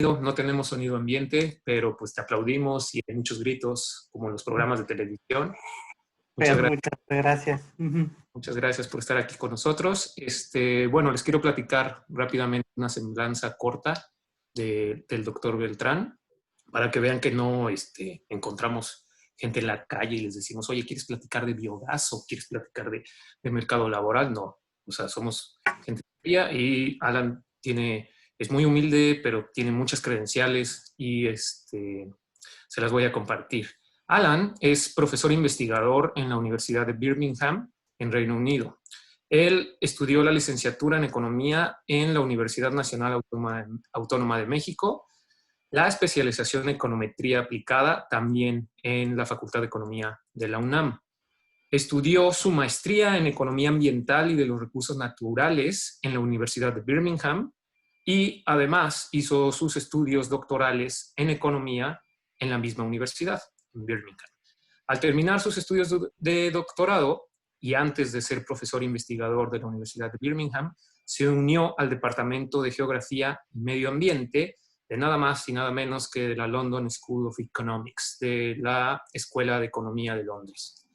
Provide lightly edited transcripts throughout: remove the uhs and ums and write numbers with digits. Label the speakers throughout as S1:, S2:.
S1: No tenemos sonido ambiente, pero pues te aplaudimos y hay muchos gritos, como en los programas de televisión.
S2: Muchas gracias.
S1: Muchas gracias por estar aquí con nosotros. Bueno, les quiero platicar rápidamente una semblanza corta del doctor Beltrán, para que vean que no encontramos gente en la calle y les decimos, oye, ¿quieres platicar de biogás o quieres platicar de mercado laboral? No, o sea, somos gente fría y Alan es muy humilde, pero tiene muchas credenciales y se las voy a compartir. Alan es profesor investigador en la Universidad de Birmingham, en Reino Unido. Él estudió la licenciatura en Economía en la Universidad Nacional Autónoma de México, la especialización en Econometría Aplicada también en la Facultad de Economía de la UNAM. Estudió su maestría en Economía Ambiental y de los Recursos Naturales en la Universidad de Birmingham y además hizo sus estudios doctorales en Economía en la misma universidad, en Birmingham. Al terminar sus estudios de doctorado y antes de ser profesor investigador de la Universidad de Birmingham, se unió al Departamento de Geografía y Medio Ambiente de nada más y nada menos que de la London School of Economics, de la Escuela de Economía de Londres.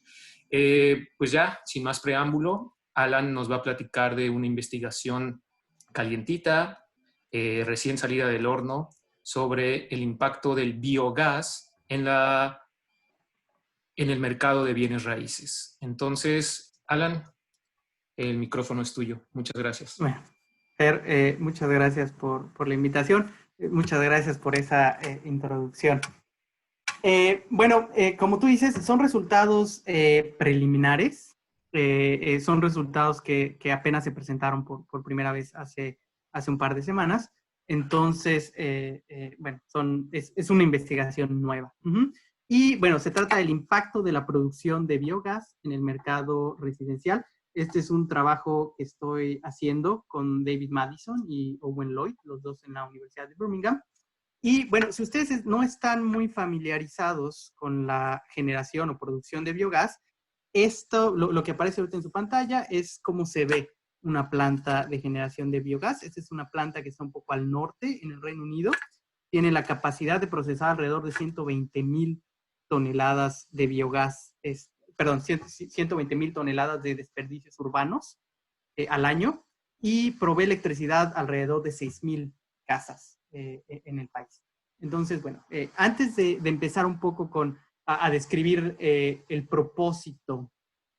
S1: Pues ya, sin más preámbulo, Alan nos va a platicar de una investigación calientita, recién salida del horno, sobre el impacto del biogás en el mercado de bienes raíces. Entonces, Alan, el micrófono es tuyo. Muchas gracias.
S2: Bueno, Fer, muchas gracias por la invitación. Muchas gracias por esa introducción. Como tú dices, son resultados preliminares. Son resultados que apenas se presentaron por primera vez hace un par de semanas. Entonces, es una investigación nueva. Y bueno, se trata del impacto de la producción de biogás en el mercado residencial. Este es un trabajo que estoy haciendo con David Madison y Owen Lloyd, los dos en la Universidad de Birmingham. Y bueno, si ustedes no están muy familiarizados con la generación o producción de biogás, lo que aparece ahorita en su pantalla es cómo se ve una planta de generación de biogás. Esta es una planta que está un poco al norte, en el Reino Unido. Tiene la capacidad de procesar alrededor de 120,000 toneladas de biogás, 120,000 toneladas de desperdicios urbanos al año, y provee electricidad alrededor de 6,000 casas en el país. Entonces, bueno, antes de empezar un poco a describir el propósito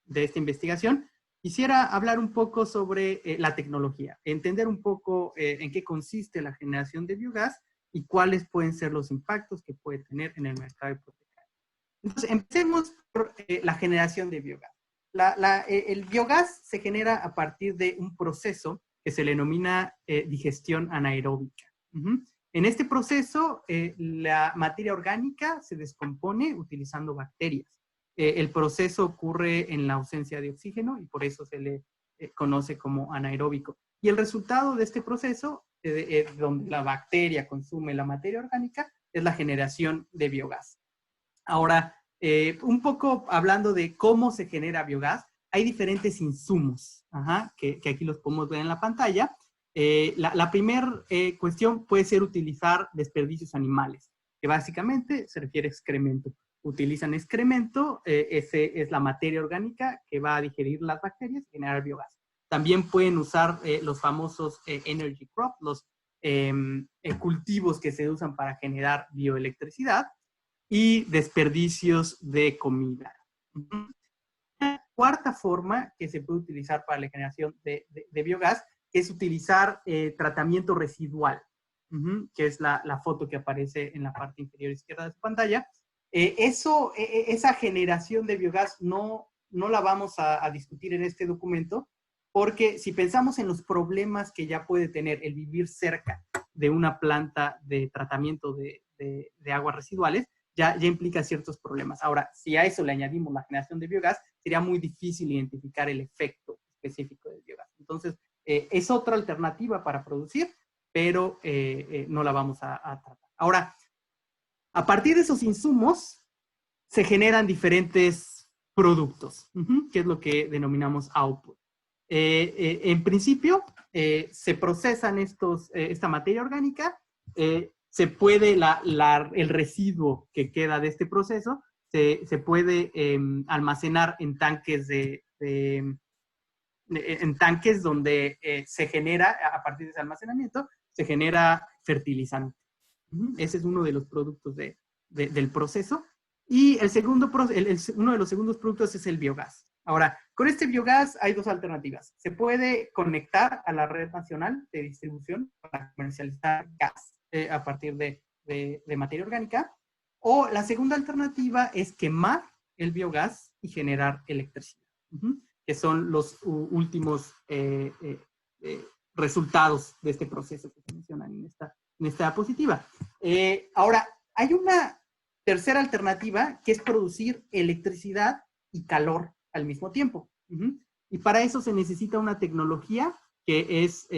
S2: de esta investigación, quisiera hablar un poco sobre la tecnología, entender un poco en qué consiste la generación de biogás y cuáles pueden ser los impactos que puede tener en el mercado hipotecario. Entonces, empecemos por la generación de biogás. El biogás se genera a partir de un proceso que se le denomina digestión anaeróbica. En este proceso, la materia orgánica se descompone utilizando bacterias. El proceso ocurre en la ausencia de oxígeno y por eso se le conoce como anaeróbico. Y el resultado de este proceso, donde la bacteria consume la materia orgánica, es la generación de biogás. Ahora, un poco hablando de cómo se genera biogás, hay diferentes insumos, que aquí los podemos ver en la pantalla. La primera cuestión puede ser utilizar desperdicios animales, que básicamente se refiere a excremento. Utilizan excremento, ese es la materia orgánica que va a digerir las bacterias y generar biogás. También pueden usar los famosos energy crops, los cultivos que se usan para generar bioelectricidad, y desperdicios de comida. Una cuarta forma que se puede utilizar para la generación de biogás es utilizar tratamiento residual, que es la foto que aparece en la parte inferior izquierda de su pantalla. Esa generación de biogás no la vamos a discutir en este documento, porque si pensamos en los problemas que ya puede tener el vivir cerca de una planta de tratamiento de aguas residuales, ya implica ciertos problemas. Ahora, si a eso le añadimos la generación de biogás, sería muy difícil identificar el efecto específico del biogás. Entonces, es otra alternativa para producir, pero no la vamos a tratar. Ahora, a partir de esos insumos, se generan diferentes productos, que es lo que denominamos output. En principio, se procesan esta materia orgánica, se puede, el residuo que queda de este proceso se puede almacenar en tanques en tanques donde se genera, a partir de ese almacenamiento, se genera fertilizante. Ese es uno de los productos del proceso. Y uno de los segundos productos es el biogás. Ahora, con este biogás hay dos alternativas. Se puede conectar a la red nacional de distribución para comercializar gas a partir de materia orgánica. O la segunda alternativa es quemar el biogás y generar electricidad, que son los últimos resultados de este proceso que se mencionan en esta diapositiva. Ahora, hay una tercera alternativa que es producir electricidad y calor al mismo tiempo. Y para eso se necesita una tecnología que es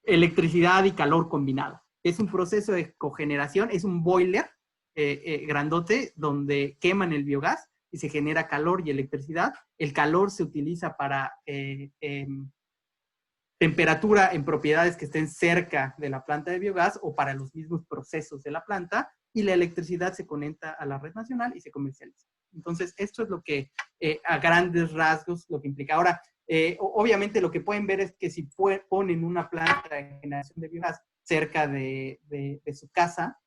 S2: electricidad y calor combinado. Es un proceso de cogeneración, es un boiler grandote donde queman el biogás y se genera calor y electricidad. El calor se utiliza para temperatura en propiedades que estén cerca de la planta de biogás o para los mismos procesos de la planta, y la electricidad se conecta a la red nacional y se comercializa. Entonces, esto es lo que, a grandes rasgos, lo que implica. Ahora, obviamente lo que pueden ver es que si ponen una planta de generación de biogás cerca de su casa,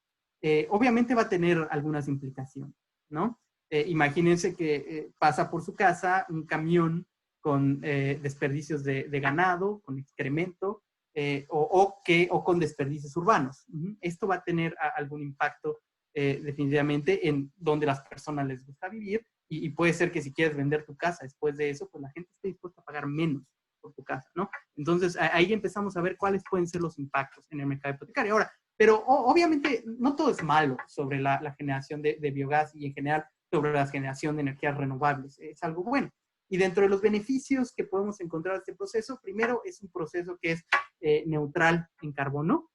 S2: obviamente va a tener algunas implicaciones, ¿no? Imagínense que pasa por su casa un camión con desperdicios de ganado, con excremento, o con desperdicios urbanos. Esto va a tener algún impacto definitivamente en donde las personas les gusta vivir, y puede ser que si quieres vender tu casa después de eso, pues la gente esté dispuesta a pagar menos por tu casa, ¿no? Entonces ahí empezamos a ver cuáles pueden ser los impactos en el mercado hipotecario. Ahora, pero obviamente no todo es malo sobre la generación de biogás y en general sobre la generación de energías renovables. Es algo bueno. Y dentro de los beneficios que podemos encontrar de este proceso, primero es un proceso que es neutral en carbono.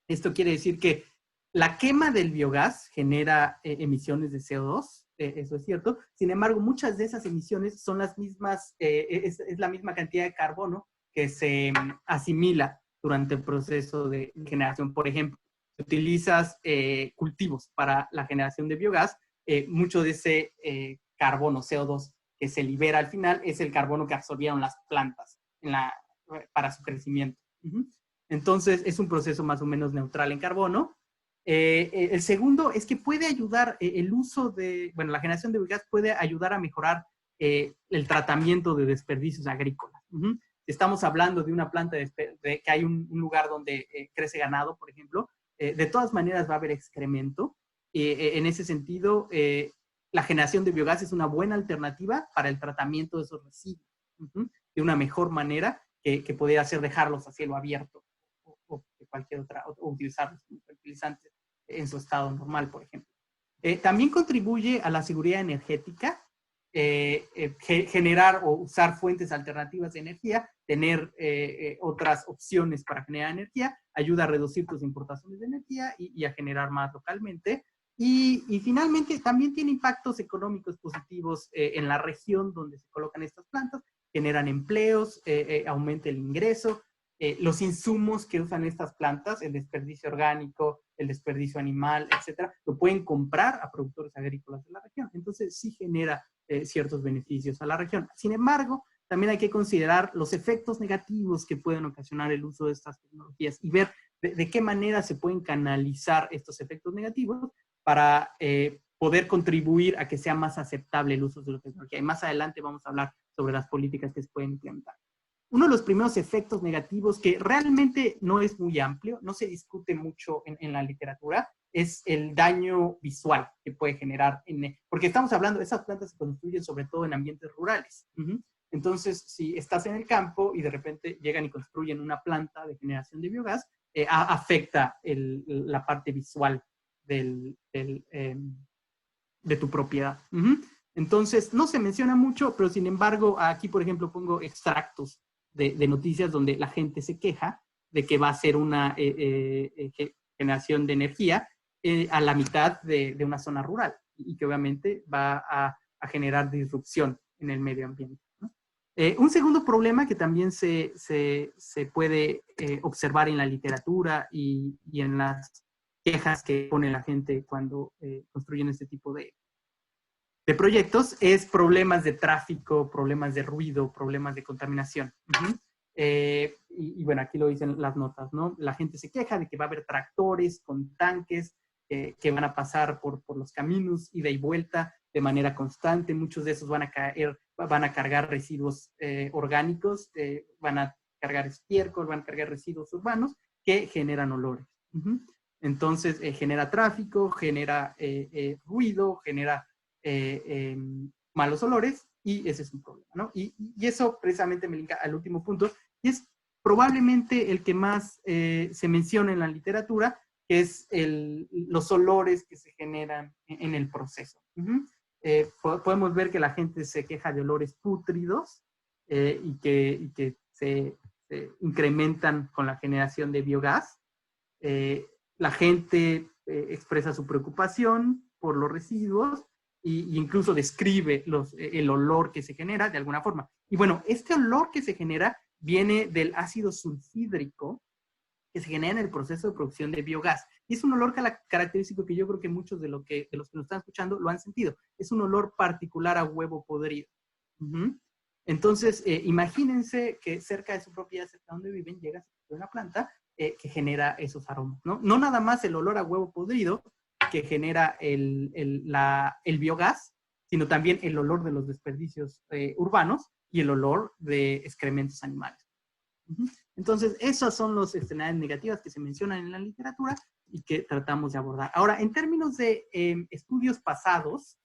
S2: Esto quiere decir que la quema del biogás genera emisiones de CO2, eso es cierto. Sin embargo, muchas de esas emisiones son las mismas, es la misma cantidad de carbono que se asimila durante el proceso de generación. Por ejemplo, si utilizas cultivos para la generación de biogás, mucho de ese carbono, CO2, que se libera al final, es el carbono que absorbieron las plantas para su crecimiento. Entonces, es un proceso más o menos neutral en carbono. El segundo es que puede ayudar el uso la generación de biogás puede ayudar a mejorar el tratamiento de desperdicios agrícolas. Estamos hablando de una planta que hay un lugar donde crece ganado, por ejemplo, de todas maneras va a haber excremento. En ese sentido, la generación de biogás es una buena alternativa para el tratamiento de esos residuos, de una mejor manera que podría ser dejarlos a cielo abierto o de cualquier otra, o utilizarlos como fertilizantes en su estado normal, por ejemplo. También contribuye a la seguridad energética, generar o usar fuentes alternativas de energía, tener otras opciones para generar energía, ayuda a reducir tus importaciones de energía y a generar más localmente. Y finalmente también tiene impactos económicos positivos en la región donde se colocan estas plantas, generan empleos, aumenta el ingreso, los insumos que usan estas plantas, el desperdicio orgánico, el desperdicio animal, etcétera, lo pueden comprar a productores agrícolas de la región. Entonces sí genera ciertos beneficios a la región. Sin embargo, también hay que considerar los efectos negativos que pueden ocasionar el uso de estas tecnologías y ver de qué manera se pueden canalizar estos efectos negativos para poder contribuir a que sea más aceptable el uso de la tecnología. Y más adelante vamos a hablar sobre las políticas que se pueden implementar. Uno de los primeros efectos negativos, que realmente no es muy amplio, no se discute mucho en la literatura, es el daño visual que puede generar, porque estamos hablando, esas plantas se construyen sobre todo en ambientes rurales. Entonces, si estás en el campo y de repente llegan y construyen una planta de generación de biogás, afecta la parte visual de tu propiedad. Entonces, no se menciona mucho, pero sin embargo, aquí, por ejemplo, pongo extractos de noticias donde la gente se queja de que va a ser una generación de energía a la mitad de una zona rural y que obviamente va a generar disrupción en el medio ambiente, ¿no? Un segundo problema que también se puede observar en la literatura y en las quejas que pone la gente cuando construyen este tipo de proyectos es problemas de tráfico, problemas de ruido, problemas de contaminación. Y bueno, aquí lo dicen las notas, ¿no? La gente se queja de que va a haber tractores con tanques que van a pasar por los caminos, ida y vuelta, de manera constante. Muchos de esos van a cargar residuos orgánicos, van a cargar estiércol, van a cargar residuos urbanos que generan olores. Entonces, genera tráfico, genera ruido, genera malos olores, y ese es un problema, ¿no? Y eso precisamente me linka al último punto, y es probablemente el que más se menciona en la literatura, que es los olores que se generan en el proceso. Podemos ver que la gente se queja de olores pútridos y que se incrementan con la generación de biogás. La gente expresa su preocupación por los residuos e incluso describe el olor que se genera de alguna forma. Y bueno, este olor que se genera viene del ácido sulfídrico que se genera en el proceso de producción de biogás. Y es un olor característico que yo creo que muchos de los que nos están escuchando lo han sentido. Es un olor particular a huevo podrido. Entonces, imagínense que cerca de su propiedad, cerca de donde viven, llega una planta que genera esos aromas, ¿no? No nada más el olor a huevo podrido que genera el biogás, sino también el olor de los desperdicios urbanos y el olor de excrementos animales. Entonces, esas son las externalidades negativas que se mencionan en la literatura y que tratamos de abordar. Ahora, en términos de estudios pasados,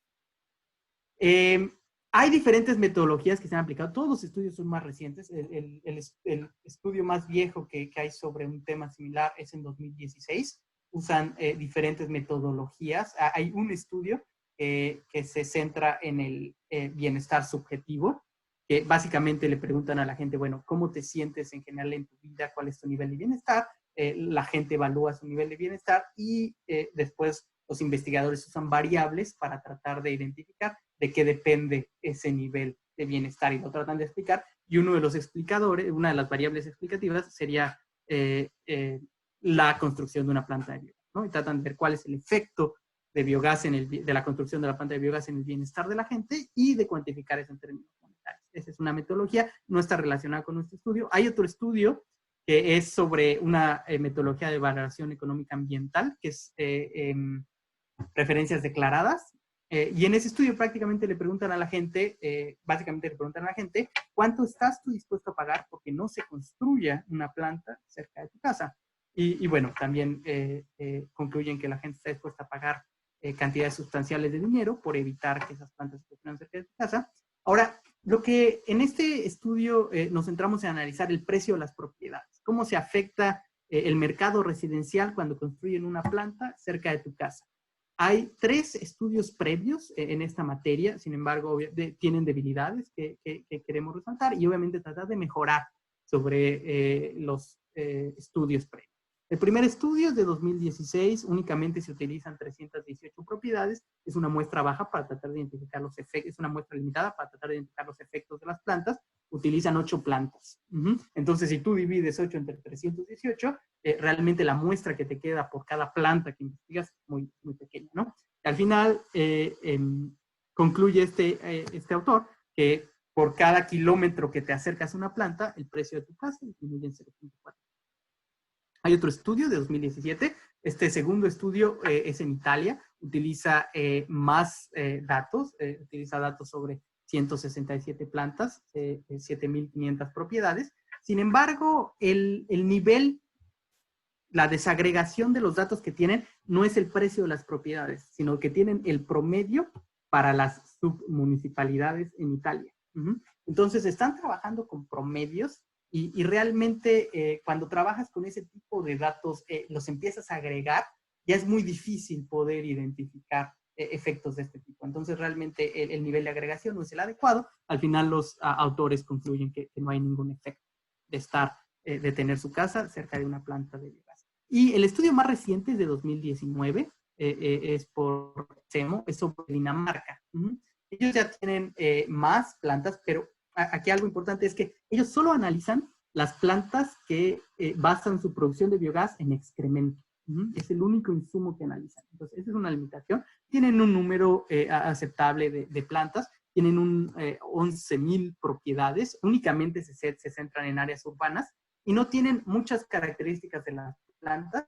S2: hay diferentes metodologías que se han aplicado. Todos los estudios son más recientes. El estudio más viejo que hay sobre un tema similar es en 2016. Usan diferentes metodologías. Hay un estudio que se centra en el bienestar subjetivo, que básicamente le preguntan a la gente, bueno, ¿cómo te sientes en general en tu vida? ¿Cuál es tu nivel de bienestar? La gente evalúa su nivel de bienestar y después los investigadores usan variables para tratar de identificar de qué depende ese nivel de bienestar, y lo tratan de explicar. Y uno de los explicadores, una de las variables explicativas sería la construcción de una planta de biogás, ¿no? Y tratan de ver cuál es el efecto de biogás de la construcción de la planta de biogás en el bienestar de la gente y de cuantificar eso en términos monetarios. Esa es una metodología, no está relacionada con nuestro estudio. Hay otro estudio que es sobre una metodología de valoración económica ambiental, que es referencias declaradas. Y en ese estudio prácticamente le preguntan a la gente, básicamente le preguntan a la gente, ¿cuánto estás tú dispuesto a pagar porque no se construya una planta cerca de tu casa? Y bueno, también concluyen que la gente está dispuesta a pagar cantidades sustanciales de dinero por evitar que esas plantas se construyan cerca de tu casa. Ahora, lo que en este estudio nos centramos en analizar el precio de las propiedades, cómo se afecta el mercado residencial cuando construyen una planta cerca de tu casa. Hay 3 estudios previos en esta materia, sin embargo, tienen debilidades que queremos resaltar y obviamente tratar de mejorar sobre los estudios previos. El primer estudio es de 2016, únicamente se utilizan 318 propiedades, es una muestra baja para tratar de identificar los efectos, es una muestra limitada para tratar de identificar los efectos de las plantas, utilizan 8 plantas. Entonces, si tú divides 8 entre 318, realmente la muestra que te queda por cada planta que investigas es muy, muy pequeña, ¿no? Al final, concluye este autor que por cada kilómetro que te acercas a una planta, el precio de tu casa disminuye en 0.4. Hay otro estudio de 2017. Este segundo estudio es en Italia. Utiliza más datos. Utiliza datos sobre 167 plantas, 7.500 propiedades. Sin embargo, el nivel, la desagregación de los datos que tienen no es el precio de las propiedades, sino que tienen el promedio para las submunicipalidades en Italia. Entonces, están trabajando con promedios. Y realmente cuando trabajas con ese tipo de datos, los empiezas a agregar, ya es muy difícil poder identificar efectos de este tipo. Entonces realmente el nivel de agregación no es el adecuado. Al final los autores concluyen que no hay ningún efecto de tener su casa cerca de una planta de biogás. Y el estudio más reciente es de 2019, es por CEMO, es sobre Dinamarca. Ellos ya tienen más plantas, pero aquí algo importante es que ellos solo analizan las plantas que basan su producción de biogás en excremento. Es el único insumo que analizan. Entonces, esa es una limitación. Tienen un número aceptable de plantas, tienen 11,000 propiedades, únicamente se centran en áreas urbanas y no tienen muchas características de las plantas,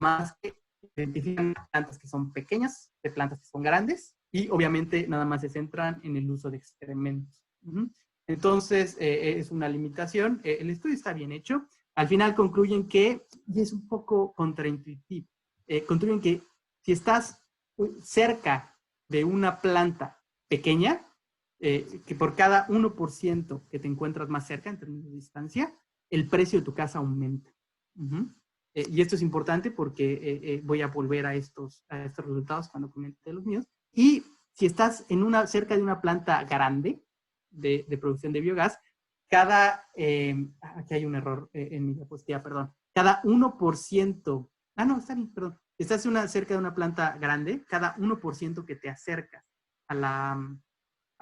S2: más que identifican plantas que son pequeñas, de plantas que son grandes, y obviamente nada más se centran en el uso de excrementos. Entonces, es una limitación. El estudio está bien hecho. Al final concluyen que, y es un poco contraintuitivo, concluyen que si estás cerca de una planta pequeña, que por cada 1% que te encuentras más cerca en términos de distancia, el precio de tu casa aumenta. Y esto es importante porque voy a volver a estos resultados cuando comente los míos. Y si estás cerca de una planta grande de producción de biogás, aquí hay un error en mi diapositiva, perdón. Cada 1%, no, está bien, perdón. Si estás cerca de una planta grande, cada 1% que te acercas a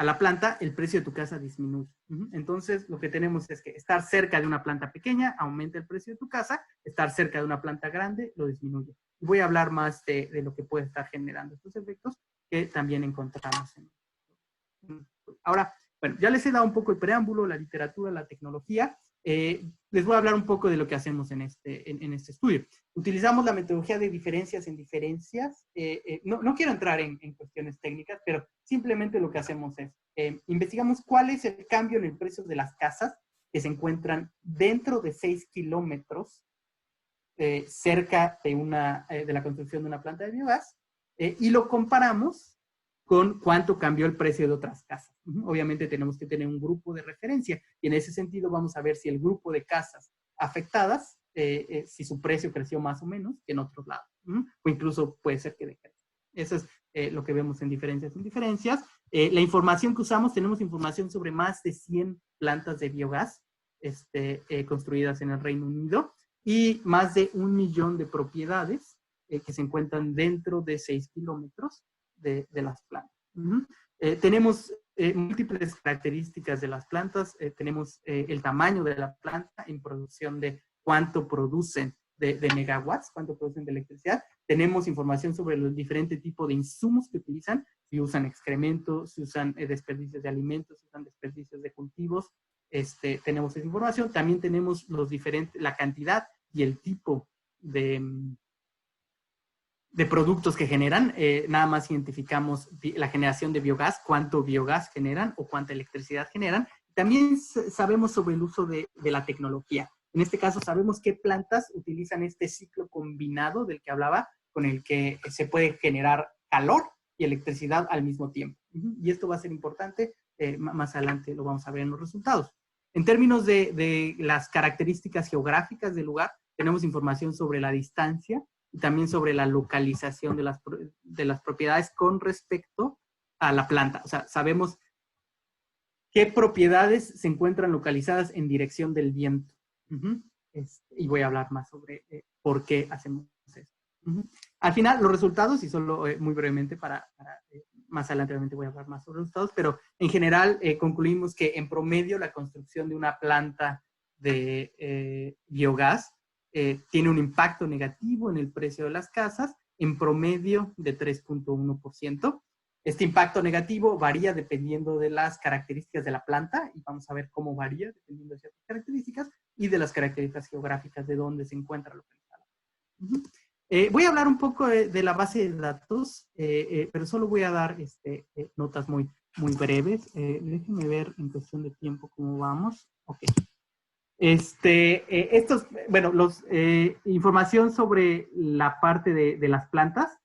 S2: la planta, el precio de tu casa disminuye. Entonces, lo que tenemos es que estar cerca de una planta pequeña aumenta el precio de tu casa, estar cerca de una planta grande lo disminuye. Voy a hablar más de lo que puede estar generando estos efectos que también encontramos. Ahora, bueno, ya les he dado un poco el preámbulo, la literatura, la tecnología. Les voy a hablar un poco de lo que hacemos en este estudio. Utilizamos la metodología de diferencias en diferencias. No quiero entrar en cuestiones técnicas, pero simplemente lo que hacemos es, investigamos cuál es el cambio en el precio de las casas que se encuentran dentro de 6 kilómetros cerca de la construcción de una planta de biogás, y lo comparamos con cuánto cambió el precio de otras casas. Obviamente tenemos que tener un grupo de referencia y en ese sentido vamos a ver si el grupo de casas afectadas, si su precio creció más o menos que en otros lados, o incluso puede ser que decrezca. Eso es lo que vemos en diferencias en diferencias. La información que usamos, tenemos información sobre más de 100 plantas de biogás construidas en el Reino Unido y más de 1 millón de propiedades que se encuentran dentro de 6 kilómetros de las plantas. Tenemos múltiples características de las plantas. Tenemos el tamaño de la planta en producción de cuánto producen de megawatts, cuánto producen de electricidad. Tenemos información sobre los diferentes tipos de insumos que utilizan, si usan excrementos, si usan desperdicios de alimentos, si usan desperdicios de cultivos. Tenemos esa información. También tenemos la cantidad y el tipo de productos que generan. Nada más identificamos la generación de biogás, cuánto biogás generan o cuánta electricidad generan. También sabemos sobre el uso de la tecnología. En este caso sabemos qué plantas utilizan este ciclo combinado del que hablaba, con el que se puede generar calor y electricidad al mismo tiempo. Y esto va a ser importante, más adelante lo vamos a ver en los resultados. En términos de las características geográficas del lugar, tenemos información sobre la distancia y también sobre la localización de las propiedades con respecto a la planta. O sea, sabemos qué propiedades se encuentran localizadas en dirección del viento. Y voy a hablar más sobre por qué hacemos eso. Al final, los resultados, y solo muy brevemente más adelante realmente voy a hablar más sobre los resultados, pero en general concluimos que en promedio la construcción de una planta de biogás tiene un impacto negativo en el precio de las casas, en promedio de 3.1%. Este impacto negativo varía dependiendo de las características de la planta, y vamos a ver cómo varía dependiendo de ciertas características, y de las características geográficas de dónde se encuentra localizada. Voy a hablar un poco de la base de datos, pero solo voy a dar notas muy breves. Déjenme ver en cuestión de tiempo cómo vamos. Ok. Información sobre la parte de las plantas.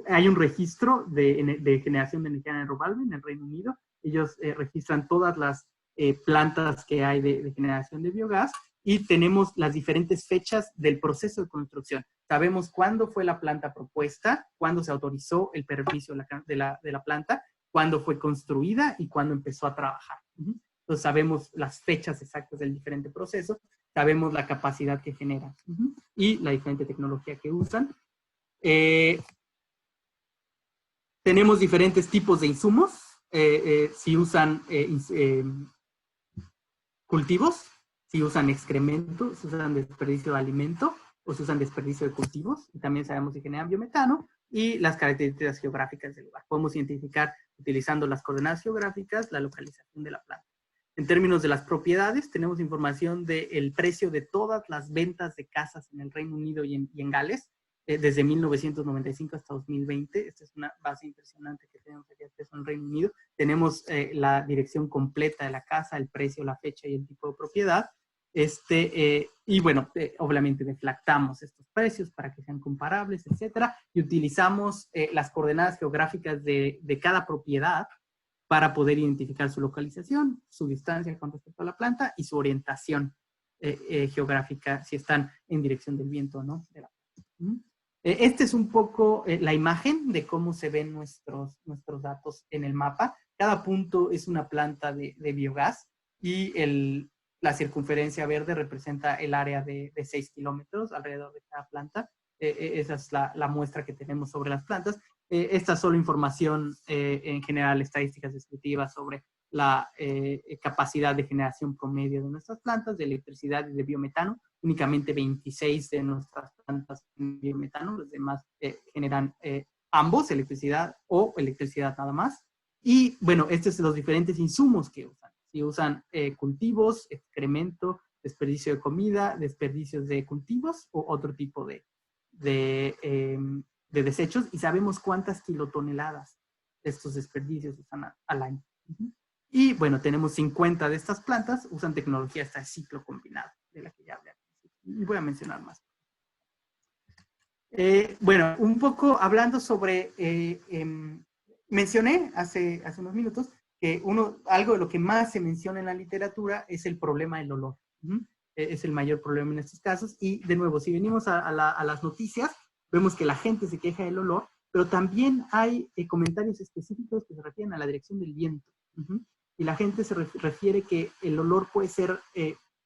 S2: Hay un registro de generación de energía renovable en el Reino Unido. Ellos registran todas las plantas que hay de generación de biogás, y tenemos las diferentes fechas del proceso de construcción. Sabemos cuándo fue la planta propuesta, cuándo se autorizó el permiso de la planta, cuándo fue construida y cuándo empezó a trabajar. Entonces sabemos las fechas exactas del diferente proceso, sabemos la capacidad que genera y la diferente tecnología que usan. Tenemos diferentes tipos de insumos. si usan cultivos, si usan excrementos, si usan desperdicio de alimento o si usan desperdicio de cultivos. Y también sabemos si generan biometano y las características geográficas del lugar. Podemos identificar, utilizando las coordenadas geográficas, la localización de la planta. En términos de las propiedades, tenemos información del precio de todas las ventas de casas en el Reino Unido y en Gales, desde 1995 hasta 2020. Esta es una base impresionante que tenemos aquí en el Reino Unido. Tenemos la dirección completa de la casa, el precio, la fecha y el tipo de propiedad. Y bueno, obviamente deflactamos estos precios para que sean comparables, etcétera, y utilizamos las coordenadas geográficas de cada propiedad para poder identificar su localización, su distancia con respecto a la planta y su orientación geográfica, si están en dirección del viento o no. Este es un poco la imagen de cómo se ven nuestros datos en el mapa. Cada punto es una planta de biogás y la circunferencia verde representa el área de 6 kilómetros alrededor de cada planta. Esa es la muestra que tenemos sobre las plantas. Esta es solo información en general, estadísticas descriptivas sobre la capacidad de generación promedio de nuestras plantas, de electricidad y de biometano. Únicamente 26 de nuestras plantas tienen biometano, los demás generan ambos, electricidad o electricidad nada más. Y bueno, estos son los diferentes insumos que usan. Si usan cultivos, excremento, desperdicio de comida, desperdicios de cultivos o otro tipo de desechos, y sabemos cuántas kilotoneladas de estos desperdicios usan al año. Y bueno, tenemos 50 de estas plantas, usan tecnología hasta ciclo combinado, de la que ya hablé. Y voy a mencionar más. Bueno, un poco hablando sobre, mencioné hace unos minutos que algo de lo que más se menciona en la literatura es el problema del olor. Es el mayor problema en estos casos. Y de nuevo, si venimos a las noticias, vemos que la gente se queja del olor, pero también hay comentarios específicos que se refieren a la dirección del viento. Y la gente se refiere que el olor puede ser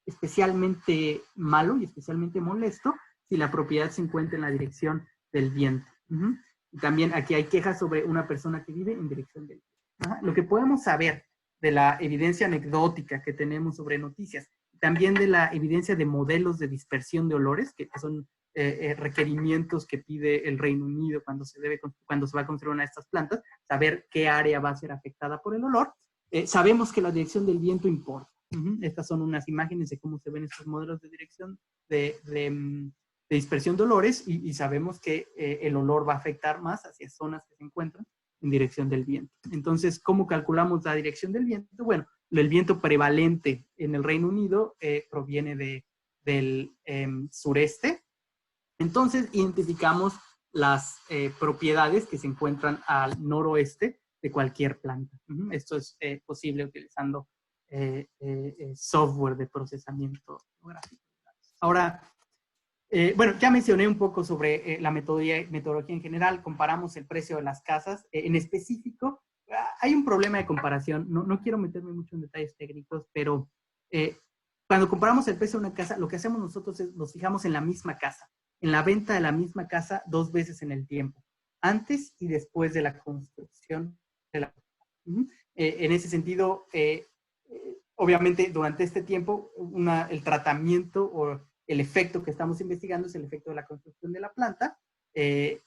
S2: especialmente malo y especialmente molesto si la propiedad se encuentra en la dirección del viento. Y también aquí hay quejas sobre una persona que vive en dirección del viento. Lo que podemos saber de la evidencia anecdótica que tenemos sobre noticias, también de la evidencia de modelos de dispersión de olores, que son requerimientos que pide el Reino Unido cuando se va a construir una de estas plantas, saber qué área va a ser afectada por el olor. Sabemos que la dirección del viento importa. Estas son unas imágenes de cómo se ven estos modelos de dirección de dispersión de olores y sabemos que el olor va a afectar más hacia zonas que se encuentran en dirección del viento. Entonces, ¿cómo calculamos la dirección del viento? Bueno, el viento prevalente en el Reino Unido proviene del sureste. Entonces, identificamos las propiedades que se encuentran al noroeste de cualquier planta. Esto es posible utilizando software de procesamiento gráfico. Ahora, bueno, ya mencioné un poco sobre la metodología en general. Comparamos el precio de las casas. En específico, hay un problema de comparación. No quiero meterme mucho en detalles técnicos, pero cuando comparamos el precio de una casa, lo que hacemos nosotros es nos fijamos en la misma casa, en la venta de la misma casa 2 veces en el tiempo, antes y después de la construcción de la casa. En ese sentido, obviamente, durante este tiempo, el tratamiento o el efecto que estamos investigando es el efecto de la construcción de la planta.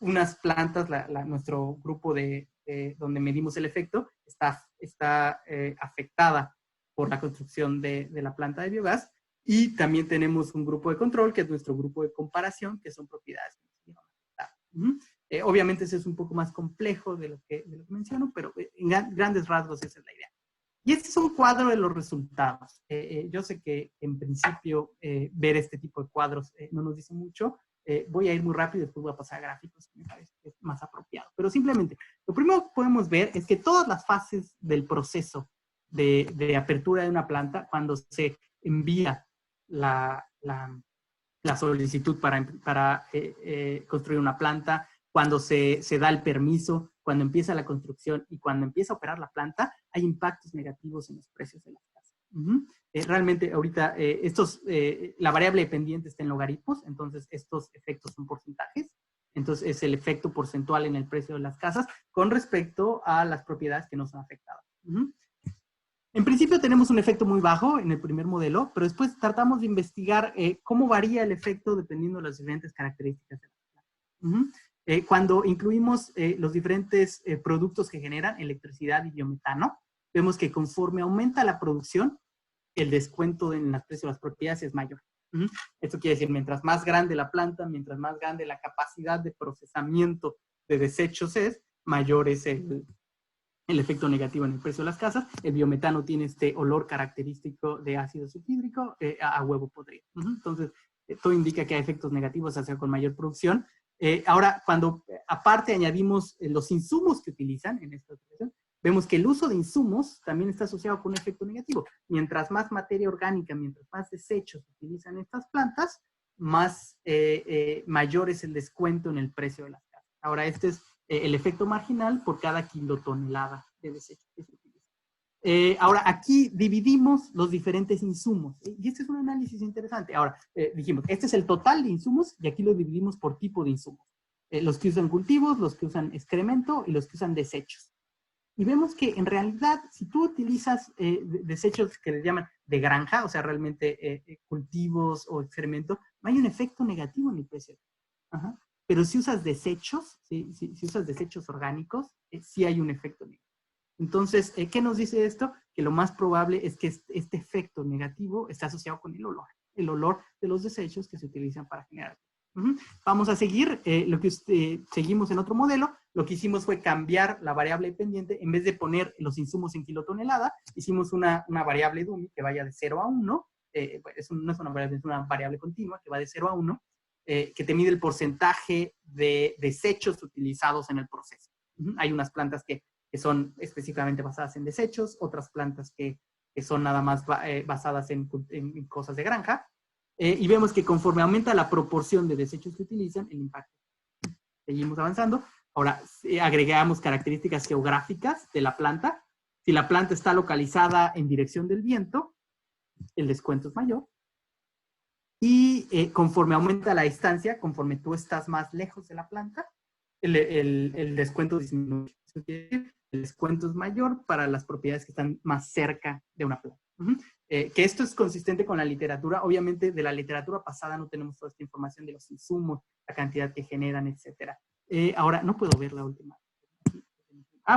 S2: Unas plantas, nuestro grupo donde medimos el efecto, está afectada por la construcción de la planta de biogás. Y también tenemos un grupo de control, que es nuestro grupo de comparación, que son propiedades que nos van a afectar. Obviamente eso es un poco más complejo de lo que menciono, pero en grandes rasgos esa es la idea. Y este es un cuadro de los resultados. Yo sé que en principio ver este tipo de cuadros no nos dice mucho. Voy a ir muy rápido y después voy a pasar a gráficos, que me parece que es más apropiado. Pero simplemente, lo primero que podemos ver es que todas las fases del proceso de apertura de una planta, cuando se envía la solicitud para construir una planta, cuando se da el permiso, cuando empieza la construcción y cuando empieza a operar la planta, hay impactos negativos en los precios de las casas. Realmente ahorita la variable dependiente está en logaritmos, entonces estos efectos son porcentajes. Entonces es el efecto porcentual en el precio de las casas con respecto a las propiedades que no son afectadas. Ujú. En principio tenemos un efecto muy bajo en el primer modelo, pero después tratamos de investigar cómo varía el efecto dependiendo de las diferentes características de la planta. Ujú. Cuando incluimos los diferentes productos que generan electricidad y biometano, vemos que conforme aumenta la producción, el descuento en las precios de las propiedades es mayor. ¿Mm? Esto quiere decir, mientras más grande la planta, mientras más grande la capacidad de procesamiento de desechos es, mayor es el efecto negativo en el precio de las casas. El biometano tiene este olor característico de ácido sulfídrico a huevo podrido. Entonces, todo indica que hay efectos negativos hacia con mayor producción. Ahora, cuando aparte añadimos los insumos que utilizan en esta situación, vemos que el uso de insumos también está asociado con un efecto negativo. Mientras más materia orgánica, mientras más desechos utilizan estas plantas, más mayor es el descuento en el precio de las casas. Ahora, este es el efecto marginal por cada kilotonelada de desechos que se utiliza. Ahora, aquí dividimos los diferentes insumos. Y este es un análisis interesante. Ahora, dijimos, este es el total de insumos y aquí lo dividimos por tipo de insumos. Los que usan cultivos, los que usan excremento y los que usan desechos. Y vemos que en realidad, si tú utilizas desechos que les llaman de granja, o sea, realmente cultivos o excremento, no hay un efecto negativo en el precio. Ajá. Pero si usas desechos, si usas desechos orgánicos, sí hay un efecto negativo. Entonces, ¿qué nos dice esto? Que lo más probable es que este efecto negativo está asociado con el olor de los desechos que se utilizan para generar. Vamos a seguir lo que seguimos en otro modelo. Lo que hicimos fue cambiar la variable dependiente. En vez de poner los insumos en kilotonelada, hicimos una variable dummy que vaya de 0 a 1. No es una variable, es una variable continua que va de 0 a 1, que te mide el porcentaje de desechos utilizados en el proceso. Hay unas plantas que son específicamente basadas en desechos, otras plantas que son nada más basadas en cosas de granja. Y vemos que conforme aumenta la proporción de desechos que utilizan, el impacto. Seguimos avanzando. Ahora, agregamos características geográficas de la planta. Si la planta está localizada en dirección del viento, el descuento es mayor. Y conforme aumenta la distancia, conforme tú estás más lejos de la planta, el descuento disminuye. El descuento es mayor para las propiedades que están más cerca de una planta. Que esto es consistente con la literatura. Obviamente, de la literatura pasada no tenemos toda esta información de los insumos, la cantidad que generan, etc. Ahora, no puedo ver la última.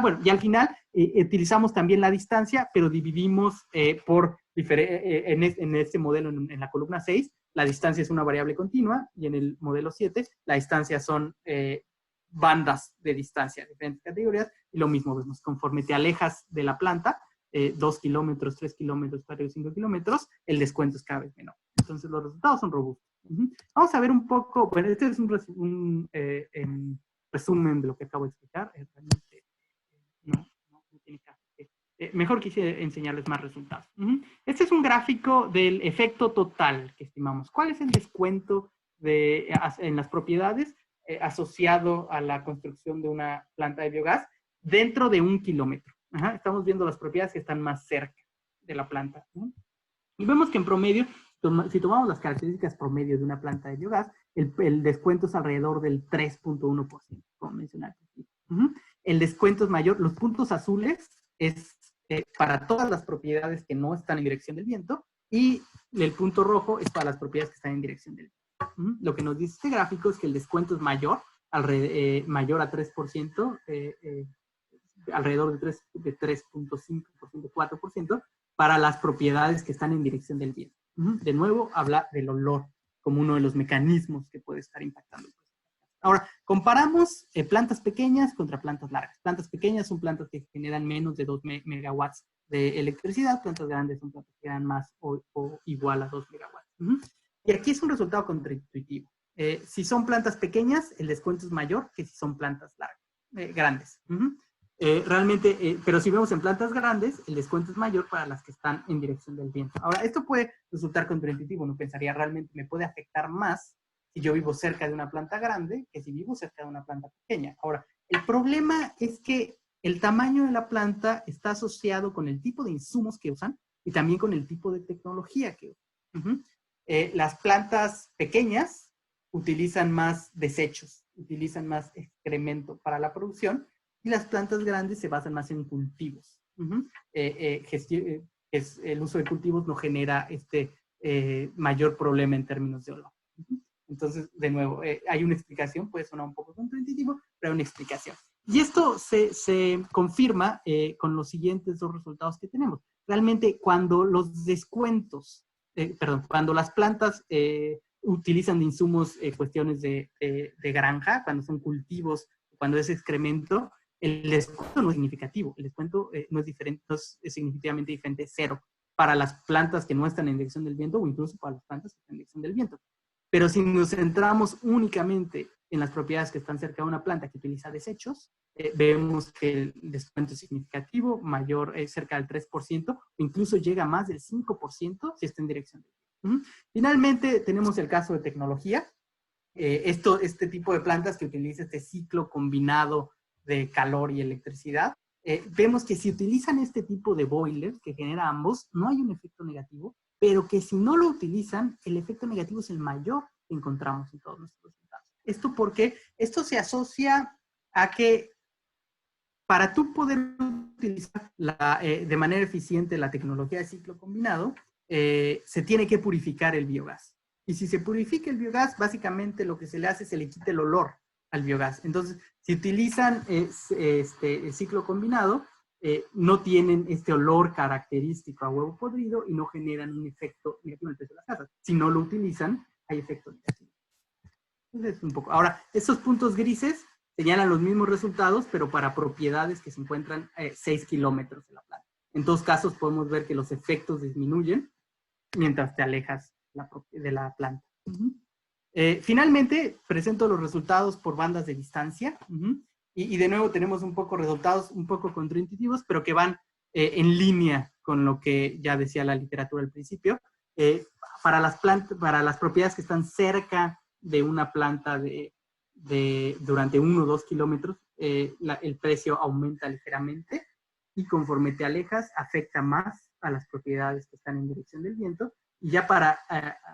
S2: Bueno, y al final utilizamos también la distancia, pero dividimos en este modelo, en la columna 6, la distancia es una variable continua, y en el modelo 7, la distancia son bandas de distancia, diferentes categorías, y lo mismo vemos, conforme te alejas de la planta, 2 kilómetros, 3 kilómetros, 4 o 5 kilómetros, el descuento es cada vez menor. Entonces los resultados son robustos. Vamos a ver un poco, bueno, este es un resumen de lo que acabo de explicar. Realmente no tiene caso. Mejor quise enseñarles más resultados. Este es un gráfico del efecto total que estimamos. ¿Cuál es el descuento en las propiedades asociado a la construcción de una planta de biogás dentro de 1 kilómetro? Estamos viendo las propiedades que están más cerca de la planta. Y vemos que en promedio, si tomamos las características promedio de una planta de biogás, el descuento es alrededor del 3.1%, como mencioné al principio. El descuento es mayor. Los puntos azules es para todas las propiedades que no están en dirección del viento, y el punto rojo es para las propiedades que están en dirección del viento. Lo que nos dice este gráfico es que el descuento es mayor, mayor a 3%, alrededor de 3.5%, 4%, para las propiedades que están en dirección del viento. De nuevo, habla del olor como uno de los mecanismos que puede estar impactando. Ahora, comparamos plantas pequeñas contra plantas largas. Plantas pequeñas son plantas que generan menos de 2 megawatts de electricidad. Plantas grandes son plantas que generan más o igual a 2 megawatts. Y aquí es un resultado contraintuitivo. Si son plantas pequeñas, el descuento es mayor que si son plantas largas, grandes. Realmente, pero si vemos en plantas grandes, el descuento es mayor para las que están en dirección del viento. Ahora, esto puede resultar contraintuitivo. Uno pensaría, realmente me puede afectar más si yo vivo cerca de una planta grande que si vivo cerca de una planta pequeña. Ahora, el problema es que el tamaño de la planta está asociado con el tipo de insumos que usan y también con el tipo de tecnología que usan. Las plantas pequeñas utilizan más desechos, utilizan más excremento para la producción, y las plantas grandes se basan más en cultivos. el uso de cultivos no genera mayor problema en términos de olor. Entonces, de nuevo, hay una explicación, puede sonar un poco contraintuitivo, pero hay una explicación. Y esto se confirma con los siguientes dos resultados que tenemos. Realmente, cuando los descuentos, cuando las plantas utilizan de insumos cuestiones de granja, cuando son cultivos, cuando es excremento, el descuento no es significativo. El descuento no es diferente, no es significativamente diferente, cero, para las plantas que no están en dirección del viento o incluso para las plantas que están en dirección del viento. Pero si nos centramos únicamente en las propiedades que están cerca de una planta que utiliza desechos, vemos que el descuento es significativo, mayor, cerca del 3%, o incluso llega a más del 5% si está en dirección del viento. Finalmente, tenemos el caso de tecnología. Este tipo de plantas que utiliza este ciclo combinado de calor y electricidad, vemos que si utilizan este tipo de boilers que genera ambos, no hay un efecto negativo, pero que si no lo utilizan, el efecto negativo es el mayor que encontramos en todos nuestros resultados. Esto porque esto se asocia a que para tú poder utilizar de manera eficiente la tecnología de ciclo combinado, se tiene que purificar el biogás. Y si se purifica el biogás, básicamente lo que se le hace es se le quita el olor al biogás. Entonces, si utilizan el ciclo combinado, no tienen este olor característico a huevo podrido y no generan un efecto negativo en el precio de las casas. Si no lo utilizan, hay efecto negativo. Entonces, un poco. Ahora, estos puntos grises señalan los mismos resultados, pero para propiedades que se encuentran 6 kilómetros de la planta. En todos casos, podemos ver que los efectos disminuyen mientras te alejas de la planta. Finalmente, presento los resultados por bandas de distancia. Y de nuevo tenemos un poco resultados un poco contraintuitivos, pero que van en línea con lo que ya decía la literatura al principio. Para las propiedades que están cerca de una planta durante 1 o 2 kilómetros, el precio aumenta ligeramente y conforme te alejas afecta más a las propiedades que están en dirección del viento. Y ya para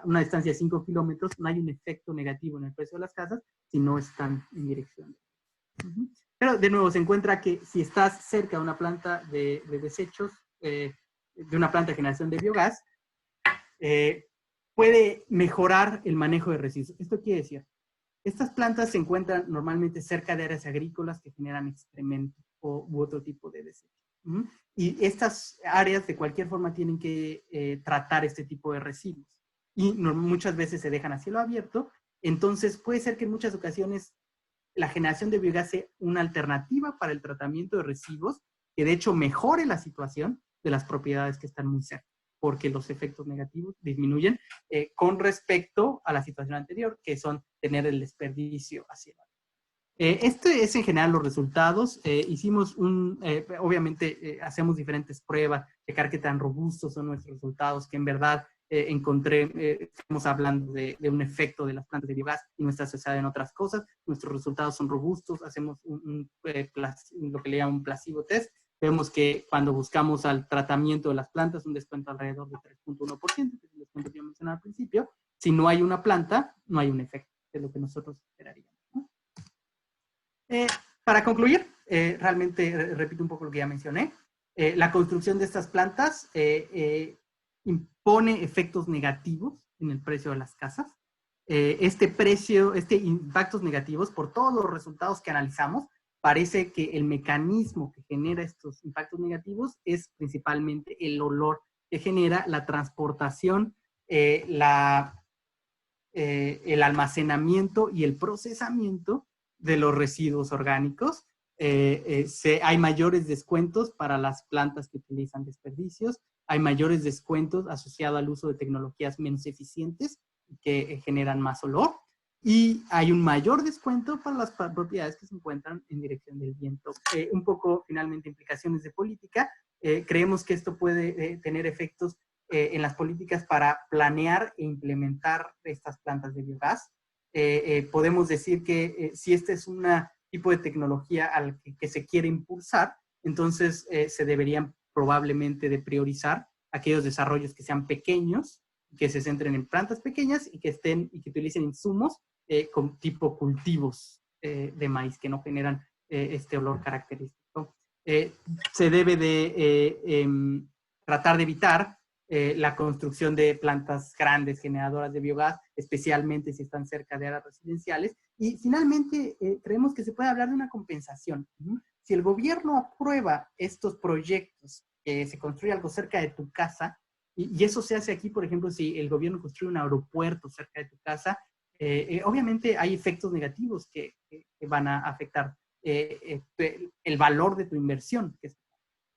S2: una distancia de 5 kilómetros no hay un efecto negativo en el precio de las casas si no están en dirección. Pero de nuevo se encuentra que si estás cerca de una planta de desechos, de una planta de generación de biogás, puede mejorar el manejo de residuos. Esto quiere decir, estas plantas se encuentran normalmente cerca de áreas agrícolas que generan excremento u otro tipo de desecho. Y estas áreas de cualquier forma tienen que tratar este tipo de residuos. Y muchas veces se dejan a cielo abierto. Entonces puede ser que en muchas ocasiones la generación de biogás sea una alternativa para el tratamiento de residuos que de hecho mejore la situación de las propiedades que están muy cerca, porque los efectos negativos disminuyen con respecto a la situación anterior, que son tener el desperdicio hacia el este es en general los resultados. Hicimos obviamente hacemos diferentes pruebas, checar qué tan robustos son nuestros resultados, que en verdad estamos hablando de un efecto de las plantas de biogás y no está asociado en otras cosas. Nuestros resultados son robustos, hacemos lo que le llaman un placebo test. Vemos que cuando buscamos al tratamiento de las plantas, un descuento alrededor de 3.1%, que es el descuento que yo mencionaba al principio. Si no hay una planta, no hay un efecto, de lo que nosotros esperaríamos. Para concluir, realmente repito un poco lo que ya mencioné. La construcción de estas plantas impone efectos negativos en el precio de las casas. Impactos negativos, por todos los resultados que analizamos, parece que el mecanismo que genera estos impactos negativos es principalmente el olor que genera la transportación, el almacenamiento y el procesamiento de los residuos orgánicos. Hay mayores descuentos para las plantas que utilizan desperdicios, hay mayores descuentos asociados al uso de tecnologías menos eficientes que generan más olor, y hay un mayor descuento para las propiedades que se encuentran en dirección del viento. Un poco, finalmente, implicaciones de política. Creemos que esto puede tener efectos en las políticas para planear e implementar estas plantas de biogás. Podemos decir que si este es un tipo de tecnología al que se quiere impulsar, entonces se deberían probablemente de priorizar aquellos desarrollos que sean pequeños, que se centren en plantas pequeñas y que utilicen insumos con tipo cultivos de maíz que no generan este olor característico. se debe de tratar de evitar la construcción de plantas grandes generadoras de biogás, especialmente si están cerca de áreas residenciales. Y finalmente, creemos que se puede hablar de una compensación. Si el gobierno aprueba estos proyectos, que se construye algo cerca de tu casa, y eso se hace aquí, por ejemplo, si el gobierno construye un aeropuerto cerca de tu casa, obviamente hay efectos negativos que van a afectar el valor de tu inversión.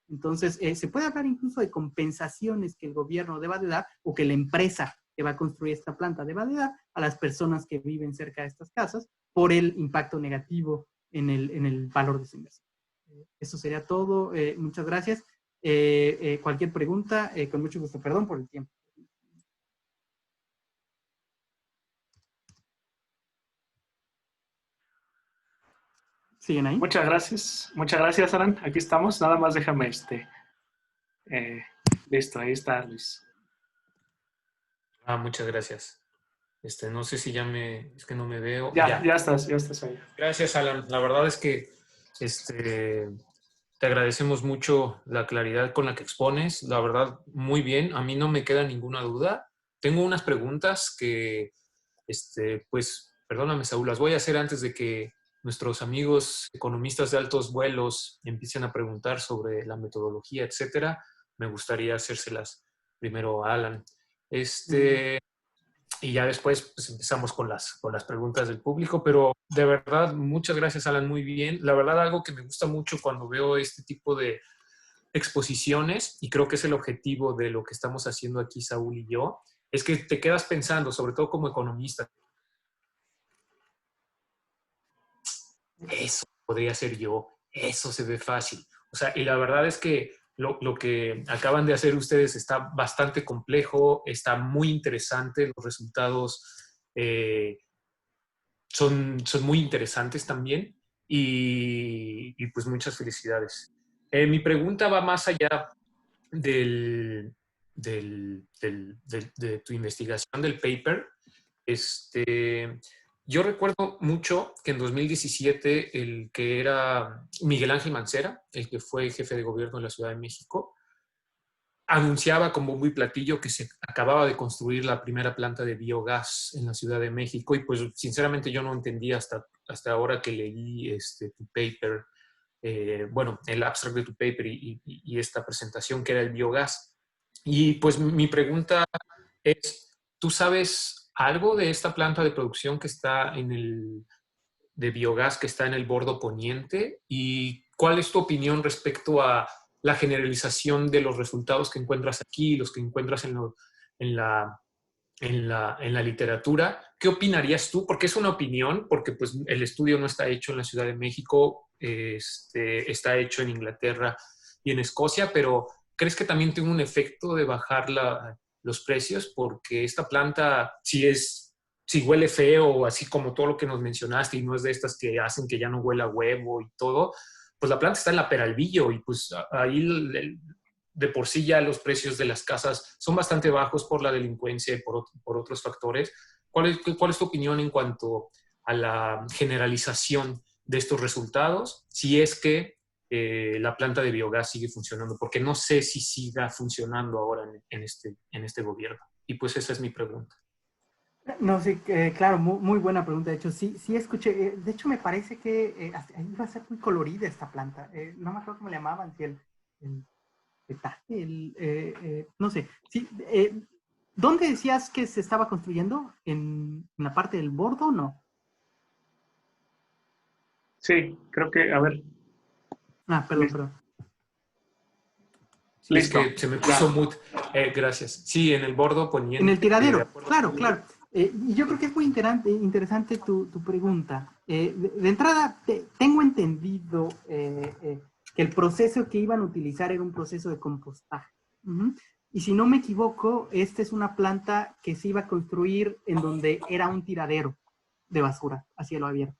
S2: Entonces, se puede hablar incluso de compensaciones que el gobierno deba de dar o que la empresa que va a construir esta planta deba de dar a las personas que viven cerca de estas casas por el impacto negativo en el valor de su inversión. Eso sería todo. Muchas gracias. Cualquier pregunta, con mucho gusto. Perdón por el tiempo. ¿Siguen ahí?
S3: Muchas gracias, Alan. Aquí estamos. Nada más déjame listo, ahí está, Luis.
S1: Muchas gracias. No sé si es que no me veo.
S3: Ya estás ahí.
S1: Gracias, Alan. La verdad es que te agradecemos mucho la claridad con la que expones. La verdad, muy bien. A mí no me queda ninguna duda. Tengo unas preguntas que, pues, perdóname, Saúl, las voy a hacer antes de que nuestros amigos economistas de altos vuelos empiecen a preguntar sobre la metodología, etcétera. Me gustaría hacérselas primero a Alan. Y ya después pues, empezamos con las preguntas del público, pero de verdad, muchas gracias, Alan, muy bien. La verdad, algo que me gusta mucho cuando veo este tipo de exposiciones, y creo que es el objetivo de lo que estamos haciendo aquí, Saúl y yo, es que te quedas pensando, sobre todo como economista, eso podría ser yo, eso se ve fácil. O sea, y la verdad es que lo que acaban de hacer ustedes está bastante complejo, está muy interesante, los resultados son muy interesantes también y pues muchas felicidades. Mi pregunta va más allá de tu investigación del paper. Yo recuerdo mucho que en 2017 el que era Miguel Ángel Mancera, el que fue jefe de gobierno de la Ciudad de México, anunciaba con bombo y platillo que se acababa de construir la primera planta de biogás en la Ciudad de México y pues sinceramente yo no entendía hasta ahora que leí tu paper, bueno, el abstract de tu paper y esta presentación que era el biogás. Y pues mi pregunta es, ¿tú sabes algo de esta planta de producción que está de biogás que está en el bordo poniente? ¿Y cuál es tu opinión respecto a la generalización de los resultados que encuentras aquí, los que encuentras en la literatura? ¿Qué opinarías tú? Porque es una opinión, porque pues el estudio no está hecho en la Ciudad de México, está hecho en Inglaterra y en Escocia, pero ¿crees que también tiene un efecto de bajar los precios? Porque esta planta, si huele feo, así como todo lo que nos mencionaste, y no es de estas que hacen que ya no huela huevo y todo, pues la planta está en la Peralvillo y pues ahí de por sí ya los precios de las casas son bastante bajos por la delincuencia y por otros factores. ¿Cuál es tu opinión en cuanto a la generalización de estos resultados? Si es que la planta de biogás sigue funcionando, porque no sé si siga funcionando ahora en este gobierno. Y pues esa es mi pregunta.
S2: No, sí, claro, muy buena pregunta. De hecho, sí escuché. De hecho, me parece que iba a ser muy colorida esta planta. No me acuerdo cómo le llamaban, si el petate, no sé. Sí, ¿dónde decías que se estaba construyendo? ¿En la parte del bordo o no?
S3: Sí, creo que, a ver.
S2: Perdón.
S1: Sí, listo. Es que se me puso mute. Gracias. Sí, en el bordo poniente.
S2: En el tiradero, claro. Y yo creo que es muy interesante tu pregunta. De entrada, tengo entendido que el proceso que iban a utilizar era un proceso de compostaje. Y si no me equivoco, esta es una planta que se iba a construir en donde era un tiradero de basura a cielo abierto.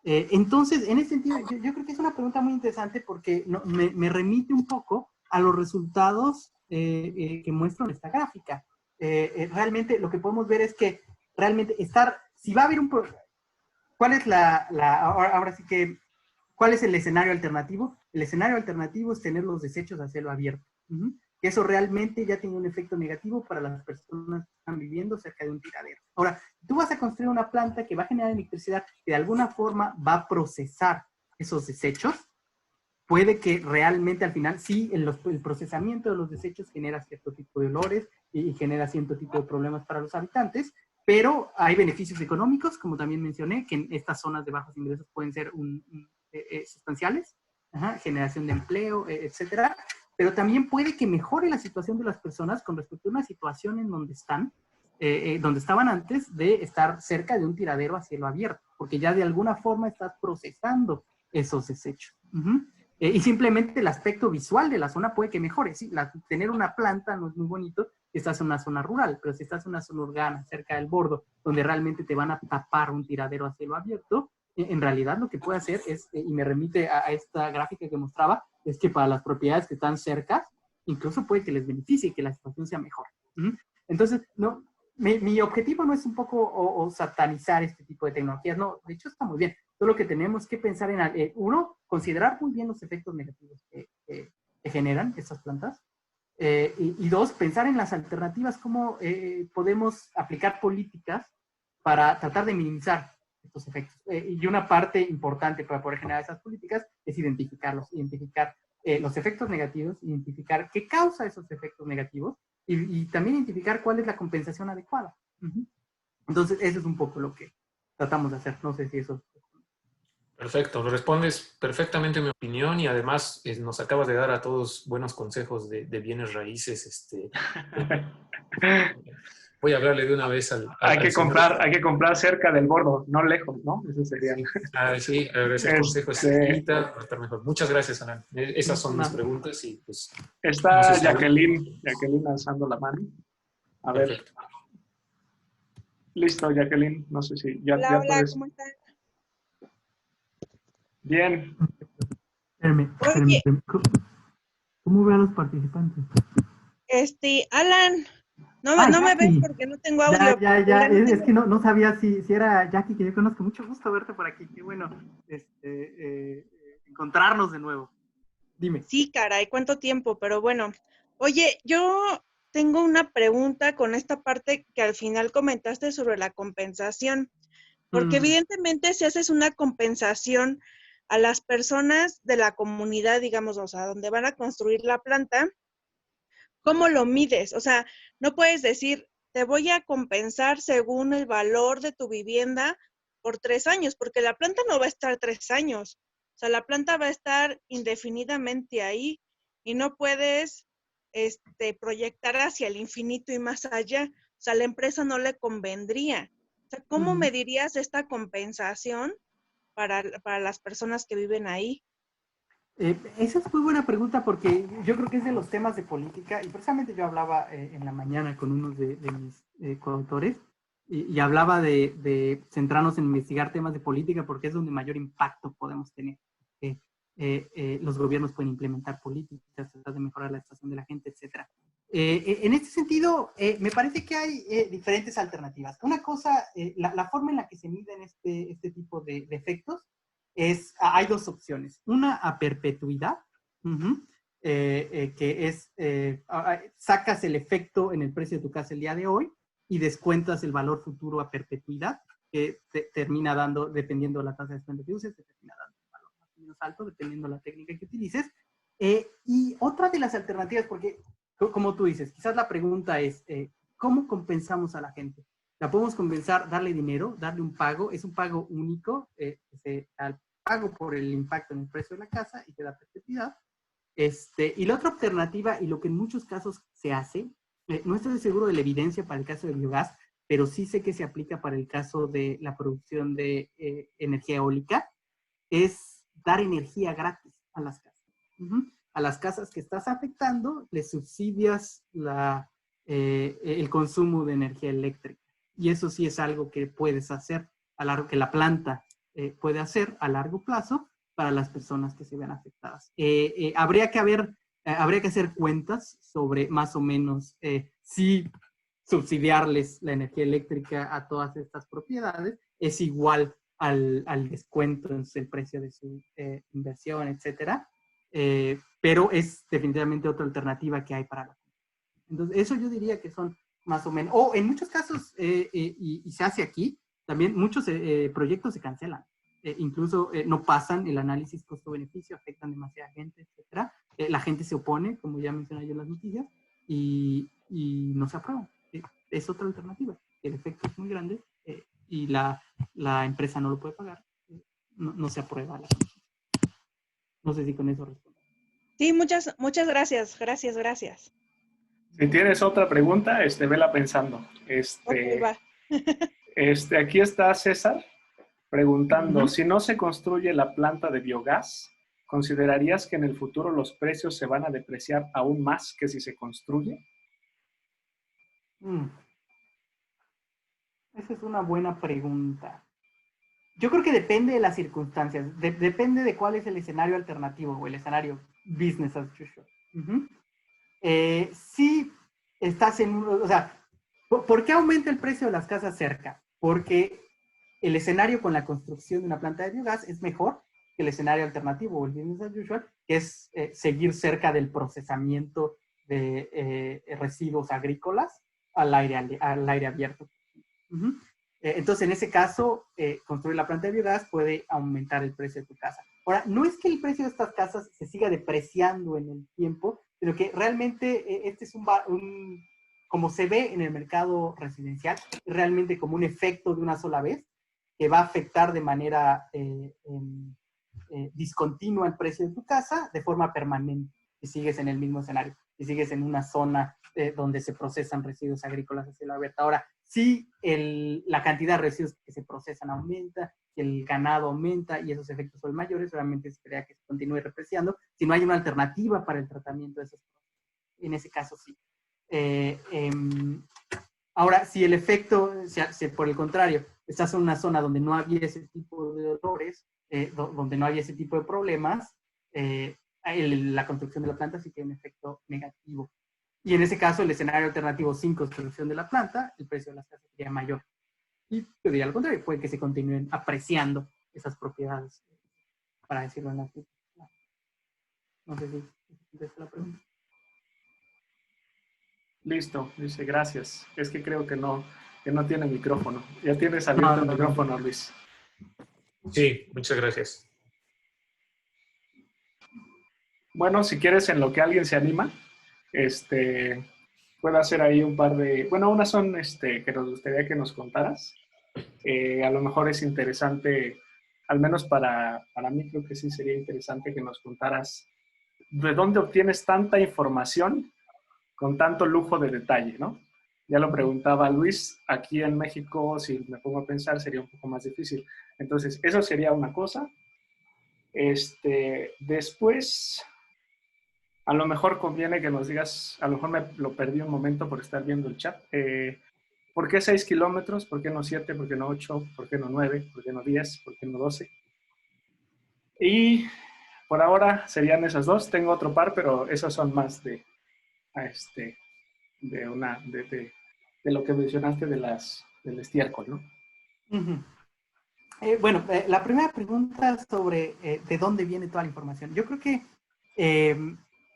S2: Entonces, en ese sentido, yo creo que es una pregunta muy interesante porque me remite un poco a los resultados que muestro en esta gráfica. Realmente lo que podemos ver es que realmente si va a haber ¿cuál es ahora sí que ¿Cuál es el escenario alternativo? El escenario alternativo es tener los desechos a cielo abierto. Que eso realmente ya tiene un efecto negativo para las personas que están viviendo cerca de un tiradero. Ahora, tú vas a construir una planta que va a generar electricidad que de alguna forma va a procesar esos desechos. Puede que realmente al final, sí, el procesamiento de los desechos genera cierto tipo de olores y genera cierto tipo de problemas para los habitantes, pero hay beneficios económicos, como también mencioné, que en estas zonas de bajos ingresos pueden ser sustanciales, generación de empleo, etcétera, pero también puede que mejore la situación de las personas con respecto a una situación en donde donde estaban antes de estar cerca de un tiradero a cielo abierto, porque ya de alguna forma estás procesando esos desechos. Y simplemente el aspecto visual de la zona puede que mejore. Sí, tener una planta no es muy bonito si estás en una zona rural, pero si estás en una zona urbana, cerca del bordo, donde realmente te van a tapar un tiradero a cielo abierto, en realidad lo que puede hacer es, y me remite a esta gráfica que mostraba, es que para las propiedades que están cerca, incluso puede que les beneficie y que la situación sea mejor. Entonces, no, mi objetivo no es un poco o satanizar este tipo de tecnologías, no, de hecho está muy bien. Solo que tenemos que pensar en, uno, considerar muy bien los efectos negativos que generan estas plantas, y dos, pensar en las alternativas, cómo podemos aplicar políticas para tratar de minimizar estos efectos. Y una parte importante para poder generar esas políticas es identificar los efectos negativos, identificar qué causa esos efectos negativos y también identificar cuál es la compensación adecuada. Entonces, eso es un poco lo que tratamos de hacer. No sé si eso...
S1: Perfecto, respondes perfectamente mi opinión y además nos acabas de dar a todos buenos consejos de bienes raíces. Voy a hablarle de una vez al señor.
S3: Hay que comprar cerca del bordo, no lejos, ¿no? Ese sería
S1: Sí, ese consejo es ahorita, va a estar mejor. Muchas gracias, Alan. Esas son mis preguntas y pues...
S3: Está
S1: no sé si
S3: Jacqueline alzando la mano. A ver.
S1: Perfecto.
S3: Listo, Jacqueline. No sé si ya
S4: Hola, hola,
S3: puedes.
S4: ¿cómo están?
S3: Bien.
S4: Oye,
S2: ¿Cómo ve a los participantes?
S4: Alan, no me ves
S2: Jackie.
S4: porque no tengo audio.
S2: Ya. Es que no sabía si era Jackie, que yo conozco. Mucho gusto verte por aquí. Qué bueno encontrarnos de nuevo. Dime.
S4: Sí, caray, cuánto tiempo, pero bueno. Oye, yo tengo una pregunta con esta parte que al final comentaste sobre la compensación, porque evidentemente si haces una compensación a las personas de la comunidad, digamos, o sea, donde van a construir la planta, ¿cómo lo mides? O sea, no puedes decir, te voy a compensar según el valor de tu vivienda por 3 años, porque la planta no va a estar 3 años. O sea, la planta va a estar indefinidamente ahí y no puedes proyectar hacia el infinito y más allá. O sea, a la empresa no le convendría. O sea, ¿cómo medirías esta compensación para las personas que viven ahí?
S2: Esa es muy buena pregunta porque yo creo que es de los temas de política y precisamente yo hablaba en la mañana con unos de mis coautores y hablaba de centrarnos en investigar temas de política porque es donde mayor impacto podemos tener. Los gobiernos pueden implementar políticas, tratar de mejorar la situación de la gente, etc. En este sentido, me parece que hay diferentes alternativas. Una cosa, la forma en la que se miden este tipo de efectos hay dos opciones. Una a perpetuidad, que es, sacas el efecto en el precio de tu casa el día de hoy y descuentas el valor futuro a perpetuidad, que te termina dando, dependiendo de la tasa de descuento que uses, te termina dando un valor más o menos alto, dependiendo de la técnica que utilices. Y otra de las alternativas, porque como tú dices, quizás la pregunta es, ¿cómo compensamos a la gente? La podemos compensar, darle dinero, darle un pago, es un pago único, al pago por el impacto en el precio de la casa y te da perpetuidad. Y la otra alternativa, y lo que en muchos casos se hace, no estoy seguro de la evidencia para el caso del biogás, pero sí sé que se aplica para el caso de la producción de energía eólica, es dar energía gratis a las casas. A las casas que estás afectando, les subsidias el consumo de energía eléctrica. Y eso sí es algo que puedes hacer, que la planta puede hacer a largo plazo para las personas que se vean afectadas. Habría que hacer cuentas sobre más o menos si subsidiarles la energía eléctrica a todas estas propiedades es igual al descuento en el precio de su inversión, etcétera. Pero es definitivamente otra alternativa que hay para la gente. Entonces, eso yo diría que son más o menos, o en muchos casos, y se hace aquí, también muchos proyectos se cancelan. Incluso no pasan el análisis costo-beneficio, afectan demasiada gente, etcétera. La gente se opone, como ya mencioné yo en las noticias, y no se aprueban. Es otra alternativa. El efecto es muy grande y la empresa no lo puede pagar. No se aprueba. No sé si con eso respondo.
S4: Sí, muchas gracias. Gracias.
S3: Si tienes otra pregunta, vela pensando.
S4: Ok, va.
S3: Aquí está César preguntando,
S2: Ujú.
S3: si no se construye la planta de biogás, ¿considerarías que en el futuro los precios se van a depreciar aún más que si se construye?
S2: Esa es una buena pregunta. Yo creo que depende de las circunstancias, depende de cuál es el escenario alternativo o el escenario business as usual. Si estás en o sea, ¿por qué aumenta el precio de las casas cerca? Porque el escenario con la construcción de una planta de biogás es mejor que el escenario alternativo o el business as usual, que es seguir cerca del procesamiento de residuos agrícolas al aire abierto. Entonces, en ese caso, construir la planta de biogás puede aumentar el precio de tu casa. Ahora, no es que el precio de estas casas se siga depreciando en el tiempo, sino que realmente este es como se ve en el mercado residencial, realmente como un efecto de una sola vez, que va a afectar de manera discontinua el precio de tu casa de forma permanente, si sigues en el mismo escenario, si sigues en una zona donde se procesan residuos agrícolas hacia la abierta. Ahora, si la cantidad de residuos que se procesan aumenta, si el ganado aumenta y esos efectos son mayores, realmente se espera que se continúe repreciando. Si no hay una alternativa para el tratamiento de esos procesos, en ese caso sí. Ahora, si el efecto, si por el contrario, estás en una zona donde no había ese tipo de dolores, donde no había ese tipo de problemas, la construcción de la planta sí tiene un efecto negativo. Y en ese caso, el escenario alternativo sin construcción de la planta, el precio de las casas sería mayor. Y yo diría al contrario, puede que se continúen apreciando esas propiedades, para decirlo en la artículo. No sé si contesta la pregunta.
S3: Listo, dice, gracias. Es que creo que no tiene micrófono. Ya tienes abierto el micrófono, Luis.
S1: Sí, muchas gracias.
S3: Bueno, si quieres, en lo que alguien se anima, puedo hacer ahí un par de... Bueno, unas son que nos gustaría que nos contaras. A lo mejor es interesante, al menos para mí creo que sí sería interesante que nos contaras de dónde obtienes tanta información con tanto lujo de detalle, ¿no? Ya lo preguntaba Luis, aquí en México, si me pongo a pensar, sería un poco más difícil. Entonces, eso sería una cosa. Después, a lo mejor conviene que nos digas, a lo mejor me lo perdí un momento por estar viendo el chat. ¿Por qué 6 kilómetros? ¿Por qué no 7? ¿Por qué no 8? ¿Por qué no 9? ¿Por qué no 10? ¿Por qué no 12? Y por ahora serían esas dos. Tengo otro par, pero esos son más de lo que mencionaste del estiércol, ¿no?
S2: Bueno, la primera pregunta sobre de dónde viene toda la información. Yo creo que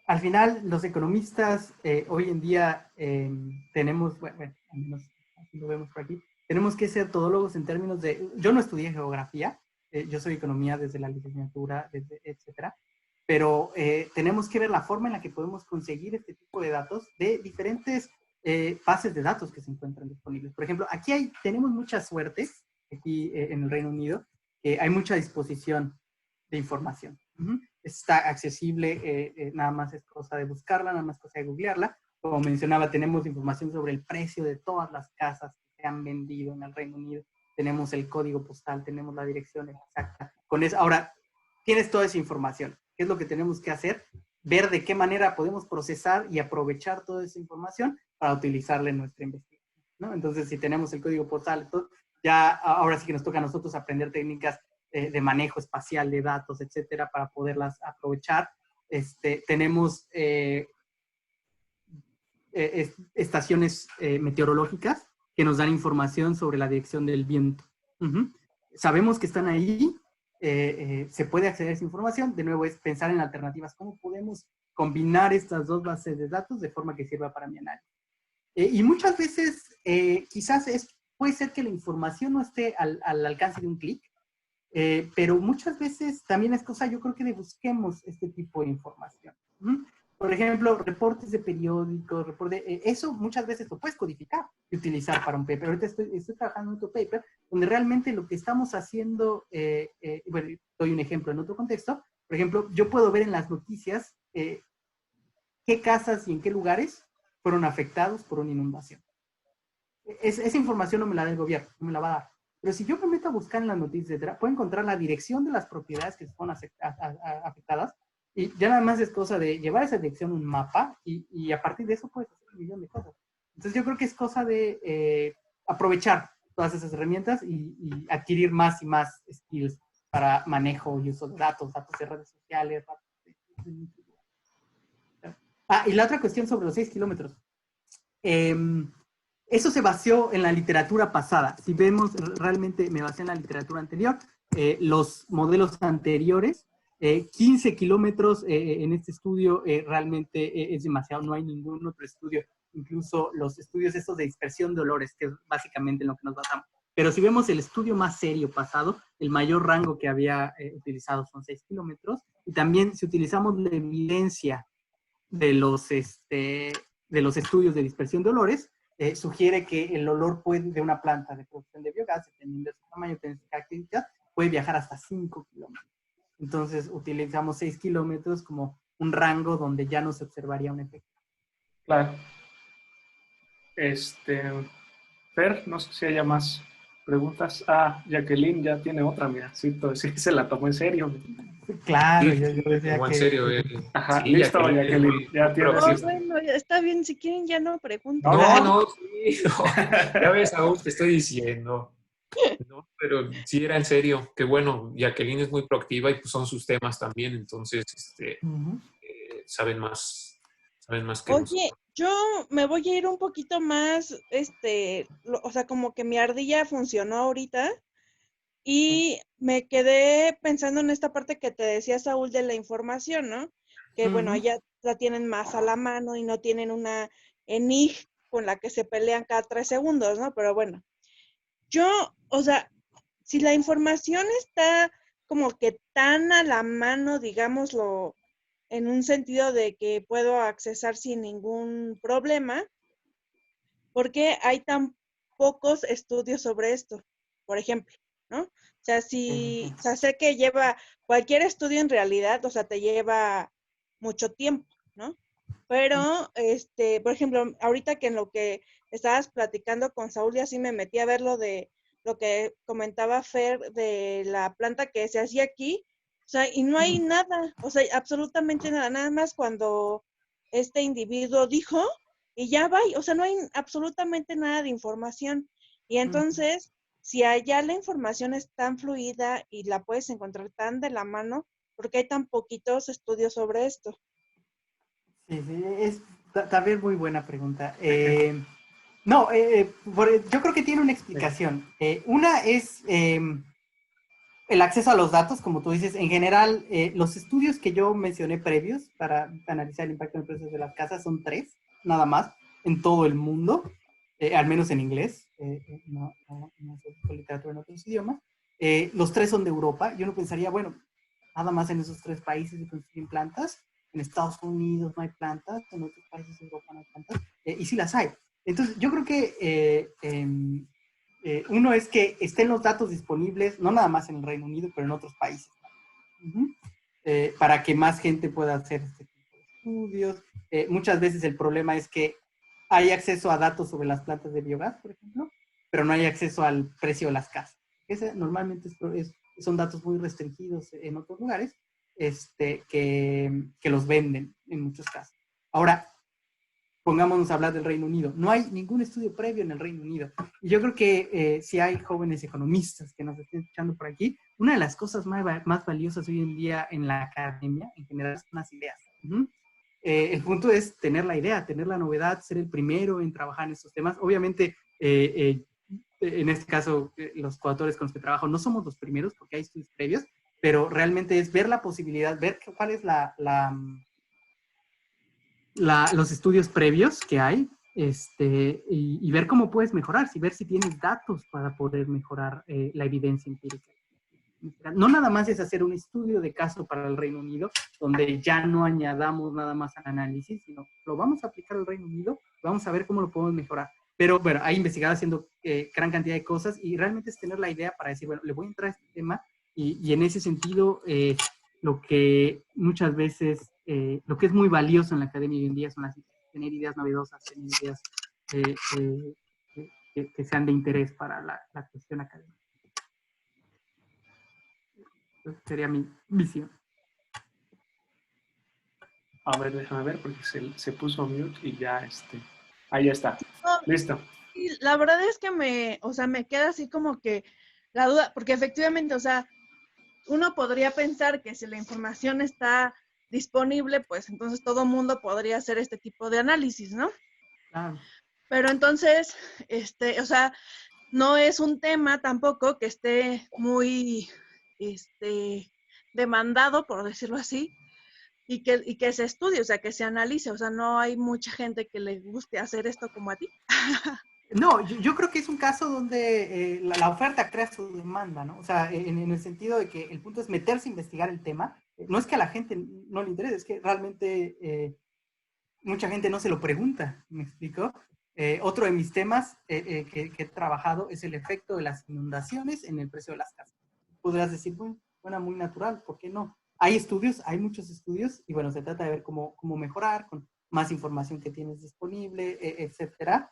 S2: al final los economistas hoy en día tenemos, bueno, al menos así lo vemos por aquí, tenemos que ser todólogos en términos de, yo no estudié geografía, yo soy economía desde la licenciatura, etcétera, pero tenemos que ver la forma en la que podemos conseguir este tipo de datos de diferentes bases de datos que se encuentran disponibles. Por ejemplo, aquí tenemos mucha suerte, aquí en el Reino Unido, que hay mucha disposición de información. Está accesible, nada más es cosa de buscarla, nada más cosa de googlearla. Como mencionaba, tenemos información sobre el precio de todas las casas que se han vendido en el Reino Unido. Tenemos el código postal, tenemos la dirección exacta. Con eso, ahora, tienes toda esa información. ¿Qué es lo que tenemos que hacer? Ver de qué manera podemos procesar y aprovechar toda esa información para utilizarla en nuestra investigación, ¿no? Entonces, si tenemos el código postal, ya ahora sí que nos toca a nosotros aprender técnicas de manejo espacial de datos, etcétera, para poderlas aprovechar. Tenemos estaciones meteorológicas que nos dan información sobre la dirección del viento. sabemos que están ahí, se puede acceder a esa información. De nuevo, es pensar en alternativas. ¿Cómo podemos combinar estas dos bases de datos de forma que sirva para mi análisis? Y muchas veces, quizás puede ser que la información no esté al alcance de un clic, pero muchas veces también es cosa, yo creo que de busquemos este tipo de información. Por ejemplo, reportes de periódicos, eso muchas veces lo puedes codificar y utilizar para un paper. Ahorita estoy trabajando en otro paper donde realmente lo que estamos haciendo, bueno, doy un ejemplo en otro contexto. Por ejemplo, yo puedo ver en las noticias qué casas y en qué lugares fueron afectados por una inundación. Esa información no me la da el gobierno, no me la va a dar. Pero si yo me meto a buscar en las noticias, etcétera, puedo encontrar la dirección de las propiedades que fueron afectadas, y ya nada más es cosa de llevar esa dirección un mapa, y a partir de eso puedes hacer un millón de cosas. Entonces yo creo que es cosa de aprovechar todas esas herramientas y adquirir más y más skills para manejo y uso de datos de redes sociales, datos de... y la otra cuestión sobre los 6 kilómetros. Eso se basó en la literatura pasada. Si vemos, realmente me basé en la literatura anterior. Los modelos anteriores, 15 kilómetros en este estudio realmente es demasiado. No hay ningún otro estudio, incluso los estudios estos de dispersión de olores, que es básicamente en lo que nos basamos. Pero si vemos el estudio más serio pasado, el mayor rango que había utilizado son 6 kilómetros. Y también si utilizamos la evidencia de los estudios de dispersión de olores, sugiere que el olor de una planta de producción de biogás, dependiendo de su tamaño, de sus características, puede viajar hasta 5 kilómetros. Entonces, utilizamos 6 kilómetros como un rango donde ya no se observaría un efecto.
S3: Claro. Fer, no sé si haya más preguntas. Jacqueline ya tiene otra, mira, sí se la tomó en serio.
S2: Claro,
S1: Sí,
S2: yo decía que...
S1: en serio.
S3: Ajá,
S1: Sí,
S3: listo, Jacqueline, ya tienes.
S4: Bueno, está bien, si quieren ya no pregunto.
S1: No, sí, no. Ya ves, Saúl, te estoy diciendo. No, pero sí era en serio. Que bueno, Jacqueline es muy proactiva y pues son sus temas también, entonces saben más que nosotros.
S4: Oye, yo me voy a ir un poquito más, o sea, como que mi ardilla funcionó ahorita y me quedé pensando en esta parte que te decía Saúl de la información, ¿no? Que bueno, allá la tienen más a la mano y no tienen una ENIG con la que se pelean cada 3 segundos, ¿no? Pero bueno, o sea, si la información está como que tan a la mano, digámoslo, en un sentido de que puedo accesar sin ningún problema, ¿por qué hay tan pocos estudios sobre esto? Por ejemplo, ¿no? O sea, o sea, sé que lleva cualquier estudio en realidad, o sea, te lleva mucho tiempo, ¿no? Pero, por ejemplo, ahorita que en lo que estabas platicando con Saúl y así me metí a ver lo que comentaba Fer de la planta que se hacía aquí, o sea, y no hay nada, o sea, absolutamente nada, nada más cuando este individuo dijo y ya va, o sea, no hay absolutamente nada de información. Y entonces, si allá la información es tan fluida y la puedes encontrar tan de la mano, ¿por qué hay tan poquitos estudios sobre esto?
S2: Sí, es también muy buena pregunta. No, yo creo que tiene una explicación. Una es el acceso a los datos, como tú dices. En general, los estudios que yo mencioné previos para analizar el impacto en los precios de las casas son 3, nada más, en todo el mundo, al menos en inglés, no se literatura en otros idiomas. Los 3 son de Europa. Yo no pensaría, bueno, nada más en esos 3 países se construyen plantas. En Estados Unidos no hay plantas, en otros países de Europa no hay plantas, y sí las hay. Entonces, yo creo que uno es que estén los datos disponibles, no nada más en el Reino Unido, pero en otros países. Para que más gente pueda hacer este tipo de estudios. Muchas veces el problema es que hay acceso a datos sobre las plantas de biogás, por ejemplo, pero no hay acceso al precio de las casas. Ese normalmente son datos muy restringidos en otros lugares, que los venden en muchos casos. Ahora, pongámonos a hablar del Reino Unido. No hay ningún estudio previo en el Reino Unido. Y yo creo que si hay jóvenes economistas que nos estén escuchando por aquí, una de las cosas más valiosas hoy en día en la academia, en general, son las ideas. El punto es tener la idea, tener la novedad, ser el primero en trabajar en estos temas. Obviamente, en este caso, los coautores con los que trabajo, no somos los primeros porque hay estudios previos, pero realmente es ver la posibilidad, ver cuál es los estudios previos que hay, y ver cómo puedes mejorar, ver si tienes datos para poder mejorar la evidencia empírica. No nada más es hacer un estudio de caso para el Reino Unido, donde ya no añadamos nada más al análisis, sino lo vamos a aplicar al Reino Unido, vamos a ver cómo lo podemos mejorar. Pero bueno, hay investigado haciendo gran cantidad de cosas y realmente es tener la idea para decir, bueno, le voy a entrar a este tema y en ese sentido, lo que muchas veces, lo que es muy valioso en la academia hoy en día son tener ideas novedosas, tener ideas que sean de interés para la cuestión académica. Esa sería mi visión.
S3: A ver, déjame ver porque se puso mute y ya ahí ya está. Listo.
S4: Y la verdad es que me queda así como que la duda, porque efectivamente, o sea, uno podría pensar que si la información está disponible, pues entonces todo mundo podría hacer este tipo de análisis, ¿no?
S2: Claro.
S4: Pero entonces, o sea, no es un tema tampoco que esté muy, demandado, por decirlo así, y que se estudie, o sea, que se analice, o sea, no hay mucha gente que le guste hacer esto como a ti.
S2: No, yo creo que es un caso donde la oferta crea su demanda, ¿no? O sea, en el sentido de que el punto es meterse a investigar el tema. No es que a la gente no le interese, es que realmente mucha gente no se lo pregunta, ¿me explico? Otro de mis temas que he trabajado es el efecto de las inundaciones en el precio de las casas. Podrías decir, bueno, suena muy natural, ¿por qué no? Hay estudios, hay muchos estudios, y bueno, se trata de ver cómo mejorar con más información que tienes disponible, etcétera.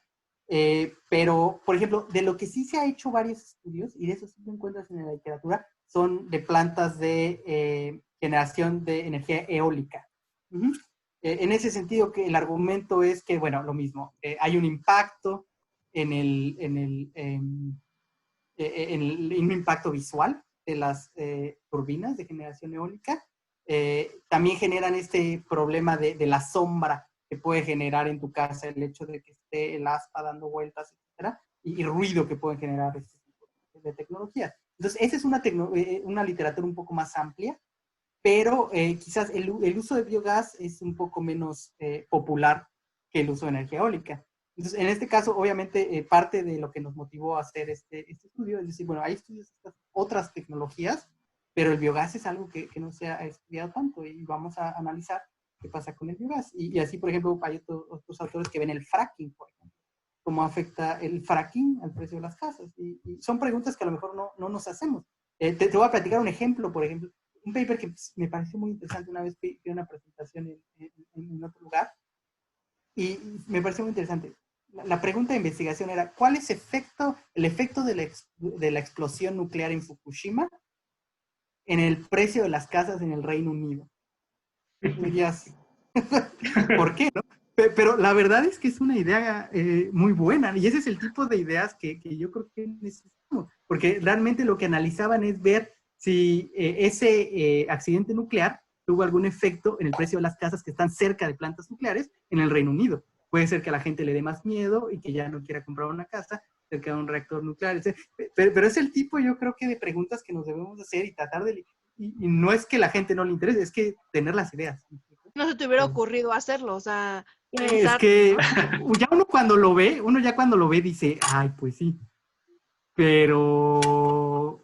S2: Pero, por ejemplo, de lo que sí se ha hecho varios estudios, y de eso sí te encuentras en la literatura, son de plantas de generación de energía eólica. En ese sentido, que el argumento es que, bueno, lo mismo, hay un impacto en un impacto visual de las turbinas de generación eólica. También generan este problema de la sombra que puede generar en tu casa el hecho de que esté el aspa dando vueltas, etcétera, y ruido que pueden generar este tipo de tecnologías. Entonces, esa es una literatura un poco más amplia, pero quizás el uso de biogás es un poco menos popular que el uso de energía eólica. Entonces, en este caso, obviamente, parte de lo que nos motivó a hacer este estudio es decir, bueno, hay estudios de estas otras tecnologías, pero el biogás es algo que no se ha estudiado tanto y vamos a analizar qué pasa con el biogás. Y así, por ejemplo, hay otros autores que ven el fracking, por ejemplo, cómo afecta el fracking al precio de las casas. Y son preguntas que a lo mejor no nos hacemos. Te voy a platicar un ejemplo, por ejemplo. Un paper que me pareció muy interesante, una vez fui a una presentación en otro lugar, y me pareció muy interesante. La pregunta de investigación era, ¿cuál es el efecto de la explosión nuclear en Fukushima en el precio de las casas en el Reino Unido? Tú dirías, ¿por qué, no? Pero la verdad es que es una idea muy buena, y ese es el tipo de ideas que yo creo que necesitamos, porque realmente lo que analizaban es ver si ese accidente nuclear tuvo algún efecto en el precio de las casas que están cerca de plantas nucleares en el Reino Unido. Puede ser que a la gente le dé más miedo y que ya no quiera comprar una casa cerca de un reactor nuclear, etc. Pero es el tipo, yo creo que de preguntas que nos debemos hacer y tratar de... Y no es que la gente no le interese, es que tener las ideas.
S4: No se te hubiera ocurrido hacerlo, o sea,
S2: es
S4: pensar,
S2: que
S4: ¿no?
S2: ya uno ya cuando lo ve dice, ay, pues sí. Pero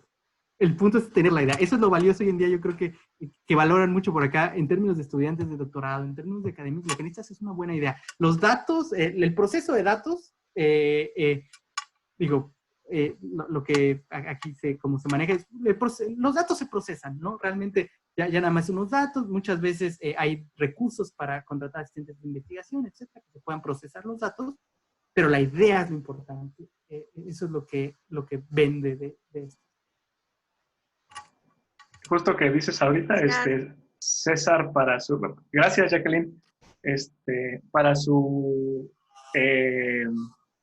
S2: el punto es tener la idea. Eso es lo valioso hoy en día, yo creo que valoran mucho por acá en términos de estudiantes de doctorado, en términos de académicos. Lo que necesitas es una buena idea. Los datos, el proceso de datos, lo que aquí cómo se maneja es, los datos se procesan, ¿no? Realmente ya nada más unos datos, muchas veces hay recursos para contratar asistentes de investigación, etcétera, que se puedan procesar los datos, pero la idea es lo importante. Eso es lo que vende de esto.
S3: Justo que dices ahorita, César gracias Jacqueline, para su,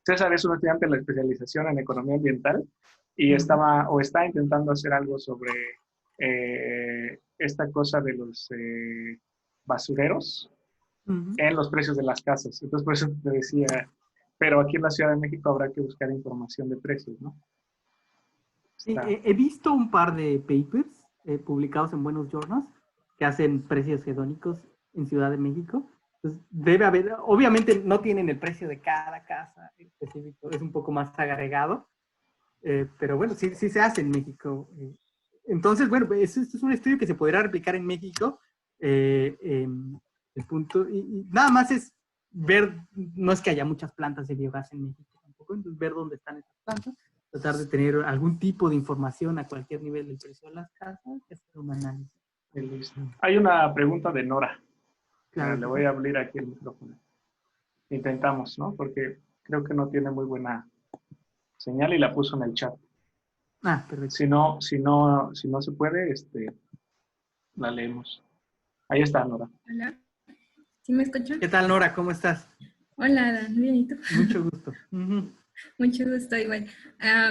S3: César es un estudiante de la especialización en economía ambiental y está intentando hacer algo sobre esta cosa de los basureros en los precios de las casas. Entonces, por eso te decía, Pero aquí en la Ciudad de México habrá que buscar información de precios, ¿no?
S2: Sí,
S3: Está-
S2: he visto un par de papers publicados en buenos journals que hacen precios hedónicos en Ciudad de México. Entonces, debe haber, obviamente no tienen el precio de cada casa específico, es un poco más agregado, pero bueno, sí, sí se hace en México. Entonces, bueno, esto es un estudio que se podrá replicar en México. El punto, y nada más es ver, no es que haya muchas plantas de biogás en México tampoco, entonces ver dónde están esas plantas, tratar de tener algún tipo de información a cualquier nivel del precio de las casas y hacer un análisis.
S3: Listo. Hay una pregunta de Nora.
S2: Claro,
S3: Le voy a abrir aquí el micrófono. Intentamos, ¿no? Porque creo que no tiene muy buena señal y la puso en el chat.
S2: Perfecto.
S3: Si no se puede, la leemos. Ahí está, Nora.
S5: Hola, ¿sí me escuchan?
S2: ¿Qué tal, Nora? ¿Cómo estás?
S5: Hola, Dan, bien, ¿y tú?
S2: Mucho gusto. Uh-huh.
S5: Mucho gusto, igual.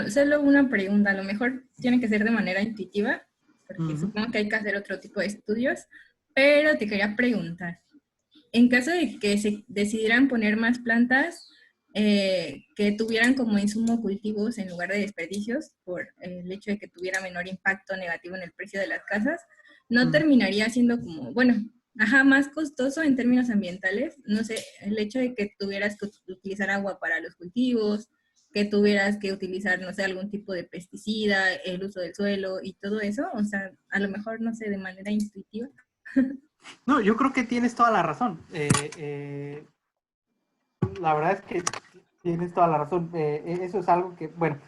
S5: Solo una pregunta, a lo mejor tiene que ser de manera intuitiva, porque supongo que hay que hacer otro tipo de estudios, pero te quería preguntar, en caso de que se decidieran poner más plantas que tuvieran como insumo cultivos en lugar de desperdicios, por el hecho de que tuviera menor impacto negativo en el precio de las casas, ¿no terminaría siendo como, bueno, más costoso en términos ambientales? No sé, el hecho de que tuvieras que utilizar agua para los cultivos, que tuvieras que utilizar, no sé, algún tipo de pesticida, el uso del suelo y todo eso, o sea, a lo mejor, no sé, de manera intuitiva.
S2: No, yo creo que tienes toda la razón. La verdad es que tienes toda la razón. Eso es algo que, bueno,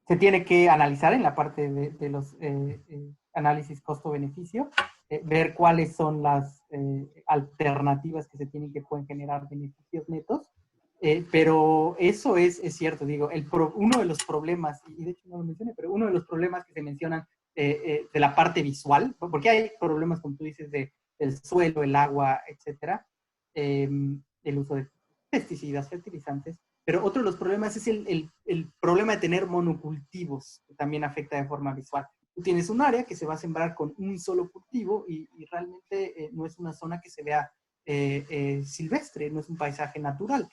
S2: se tiene que analizar en la parte de los análisis costo-beneficio, ver cuáles son las alternativas que se tienen que pueden generar beneficios netos. Pero eso es cierto, digo, uno de los problemas, y de hecho no lo mencioné, pero uno de los problemas que se mencionan de la parte visual, porque hay problemas, como tú dices, del suelo, el agua, etcétera, el uso de pesticidas, fertilizantes, pero otro de los problemas es el problema de tener monocultivos, que también afecta de forma visual. Tú tienes un área que se va a sembrar con un solo cultivo y realmente no es una zona que se vea silvestre, no es un paisaje natural.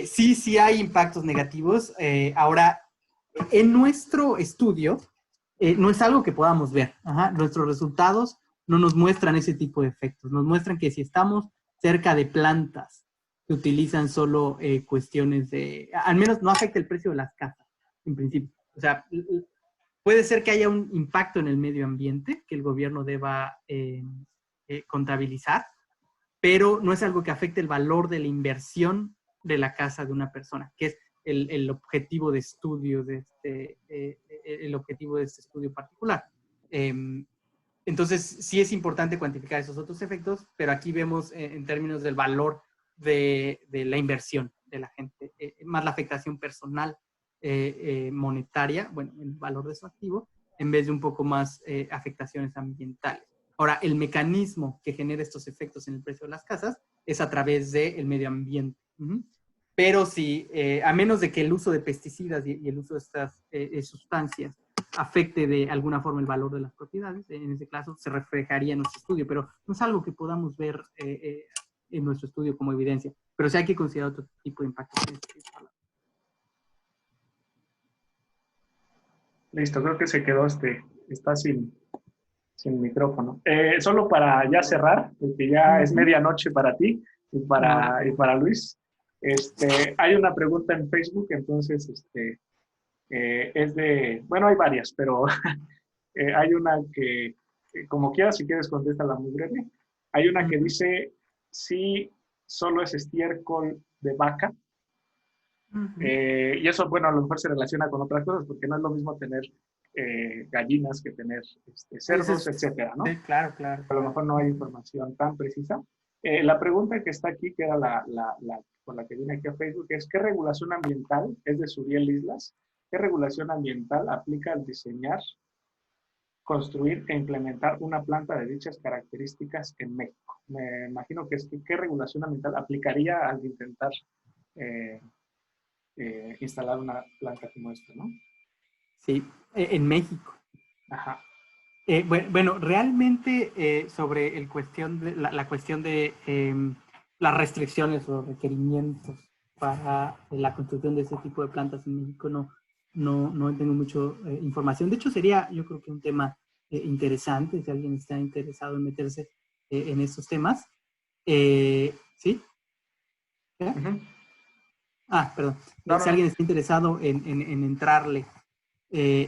S2: Sí hay impactos negativos. Ahora, en nuestro estudio, no es algo que podamos ver. Nuestros resultados no nos muestran ese tipo de efectos. Nos muestran que si estamos cerca de plantas que utilizan solo cuestiones de, al menos no afecta el precio de las casas, en principio. O sea, puede ser que haya un impacto en el medio ambiente que el gobierno deba contabilizar, pero no es algo que afecte el valor de la inversión de la casa de una persona, que es el objetivo de estudio de el objetivo de este estudio particular. Entonces, sí es importante cuantificar esos otros efectos, pero aquí vemos en términos del valor de la inversión de la gente, más la afectación personal monetaria, bueno, el valor de su activo, en vez de un poco más afectaciones ambientales. Ahora, el mecanismo que genera estos efectos en el precio de las casas es a través del medio ambiente. Pero sí, a menos de que el uso de pesticidas y el uso de estas sustancias afecte de alguna forma el valor de las propiedades, en ese caso se reflejaría en nuestro estudio, pero no es algo que podamos ver en nuestro estudio como evidencia, pero sí hay que considerar otro tipo de impactos.
S3: Listo, creo que se quedó está sin micrófono. Solo para ya cerrar, porque ya es medianoche para ti y para Luis. Hay una pregunta en Facebook, entonces es de, bueno, hay varias, pero hay una que, como quieras, si quieres, contéstala muy breve. Hay una que dice, si solo es estiércol de vaca, y eso, bueno, a lo mejor se relaciona con otras cosas, porque no es lo mismo tener gallinas que tener cerdos, etcétera, ¿no?
S2: Sí, claro, claro.
S3: A lo mejor no hay información tan precisa. La pregunta que está aquí, que era con la que viene aquí a Facebook, es ¿qué regulación ambiental, es de Suriel Islas, qué regulación ambiental aplica al diseñar, construir e implementar una planta de dichas características en México? Me imagino que es qué regulación ambiental aplicaría al intentar instalar una planta como esta, ¿no?
S2: Sí, en México.
S3: Ajá.
S2: Bueno, realmente sobre la cuestión de las restricciones o requerimientos para la construcción de ese tipo de plantas en México no tengo mucha información. De hecho, sería yo creo que un tema interesante si alguien está interesado en meterse en estos temas. ¿Sí?
S3: Ujú.
S2: Perdón.
S3: No,
S2: Si
S3: no,
S2: alguien
S3: no.
S2: está interesado en entrarle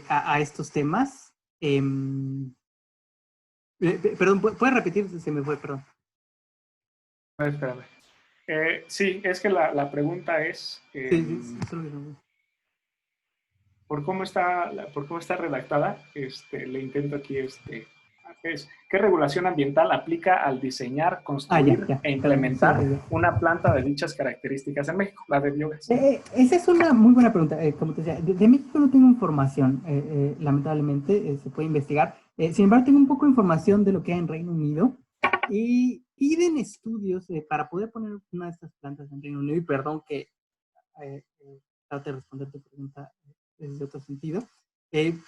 S2: a estos temas, perdón, ¿puedes repetir? Se me fue, perdón.
S3: A ver, espérame. Sí, es que la pregunta es,
S2: Sí, eso es lo que no.
S3: por cómo está redactada, le intento aquí, ¿qué regulación ambiental aplica al diseñar, construir
S2: Ya,
S3: e
S2: perdón, sí,
S3: implementar una planta de dichas características en México? La de biogás.
S2: esa es una muy buena pregunta. Como te decía, de México no tengo información, lamentablemente, se puede investigar. Sin embargo, tengo un poco de información de lo que hay en Reino Unido y piden estudios para poder poner una de estas plantas en Reino Unido. Y perdón que trate de responder tu pregunta desde otro sentido.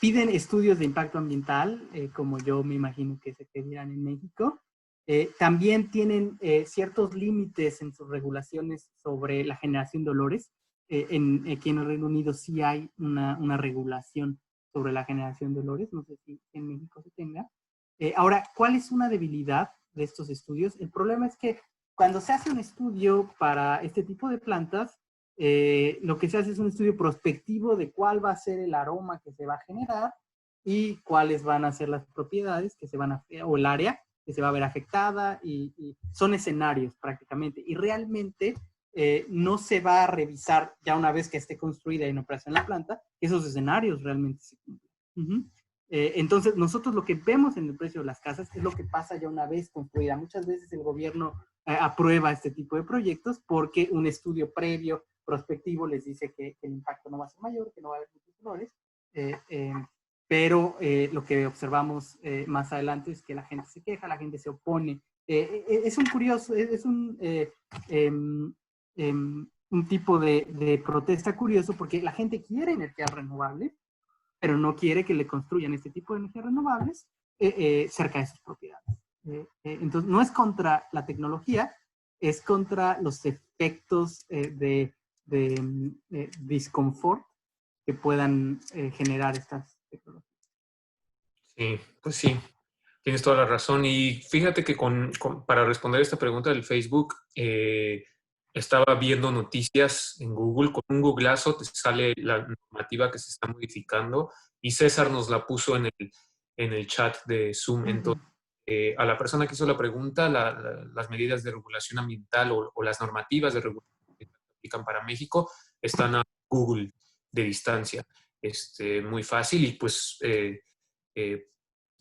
S2: Piden estudios de impacto ambiental, como yo me imagino que se pedirán en México. También tienen ciertos límites en sus regulaciones sobre la generación de olores. Aquí en el Reino Unido sí hay una regulación sobre la generación de olores. No sé si en México se tenga. Ahora, ¿cuál es una debilidad de estos estudios? El problema es que cuando se hace un estudio para este tipo de plantas, lo que se hace es un estudio prospectivo de cuál va a ser el aroma que se va a generar y cuáles van a ser las propiedades que se van a, o el área que se va a ver afectada, y son escenarios prácticamente. Y realmente no se va a revisar ya una vez que esté construida y en operación la planta, esos escenarios realmente se cumplen. Entonces, nosotros lo que vemos en el precio de las casas es lo que pasa ya una vez construida. Muchas veces el gobierno aprueba este tipo de proyectos porque un estudio previo, prospectivo, les dice que el impacto no va a ser mayor, que no va a haber muchos errores. Pero lo que observamos más adelante es que la gente se queja, la gente se opone. Es un curioso, es un tipo de protesta curioso porque la gente quiere energías renovables, pero no quiere que le construyan este tipo de energías renovables cerca de sus propiedades. Entonces, no es contra la tecnología, es contra los efectos de disconfort que puedan generar estas tecnologías.
S1: Sí, pues sí, tienes toda la razón. Y fíjate que para responder esta pregunta del Facebook, estaba viendo noticias en Google. Con un googlazo te sale la normativa que se está modificando y César nos la puso en el chat de Zoom. Entonces, a la persona que hizo la pregunta, las medidas de regulación ambiental o las normativas de regulación ambiental que aplican para México están a Google de distancia. Muy fácil y pues...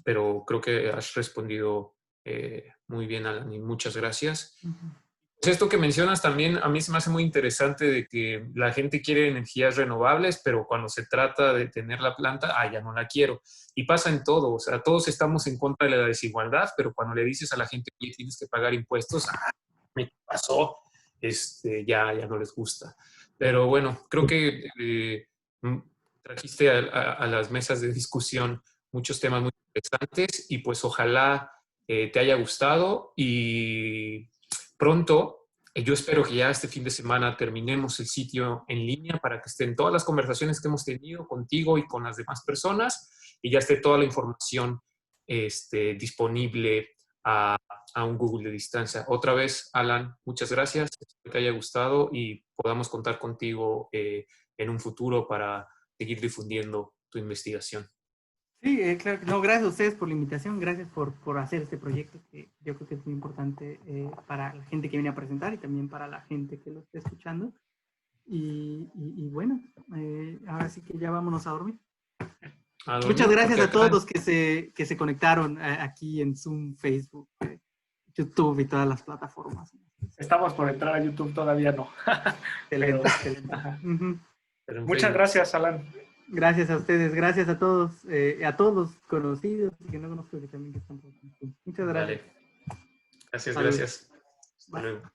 S1: pero creo que has respondido muy bien, Alan, y muchas gracias. Pues esto que mencionas también a mí se me hace muy interesante de que la gente quiere energías renovables, pero cuando se trata de tener la planta, ya no la quiero. Y pasa en todo, o sea, todos estamos en contra de la desigualdad, pero cuando le dices a la gente que tienes que pagar impuestos, ¿qué pasó? Ya no les gusta. Pero bueno, creo que trajiste a las mesas de discusión muchos temas muy interesantes y pues ojalá te haya gustado y pronto, yo espero que ya este fin de semana terminemos el sitio en línea para que estén todas las conversaciones que hemos tenido contigo y con las demás personas y ya esté toda la información disponible a un Google de distancia. Otra vez, Alan, muchas gracias. Espero que te haya gustado y podamos contar contigo en un futuro para seguir difundiendo tu investigación.
S2: Sí, claro. No, gracias a ustedes por la invitación, gracias por hacer este proyecto que yo creo que es muy importante para la gente que viene a presentar y también para la gente que lo esté escuchando. Y bueno, ahora sí que ya vámonos a dormir.
S1: A dormir,
S2: Muchas gracias
S1: porque
S2: a todos
S1: acá...
S2: los que se conectaron aquí en Zoom, Facebook, YouTube y todas las plataformas.
S3: Estamos por entrar a YouTube, todavía no.
S2: Excelente,
S3: Pero,
S2: excelente.
S1: pero en
S3: muchas
S1: Facebook.
S3: gracias, Alan.
S2: Gracias a ustedes, gracias a todos los conocidos y que no conozco que también están por aquí. Muchas gracias.
S1: Vale. Gracias,
S2: Saludos.
S1: gracias. Hasta
S2: Bye.
S1: luego.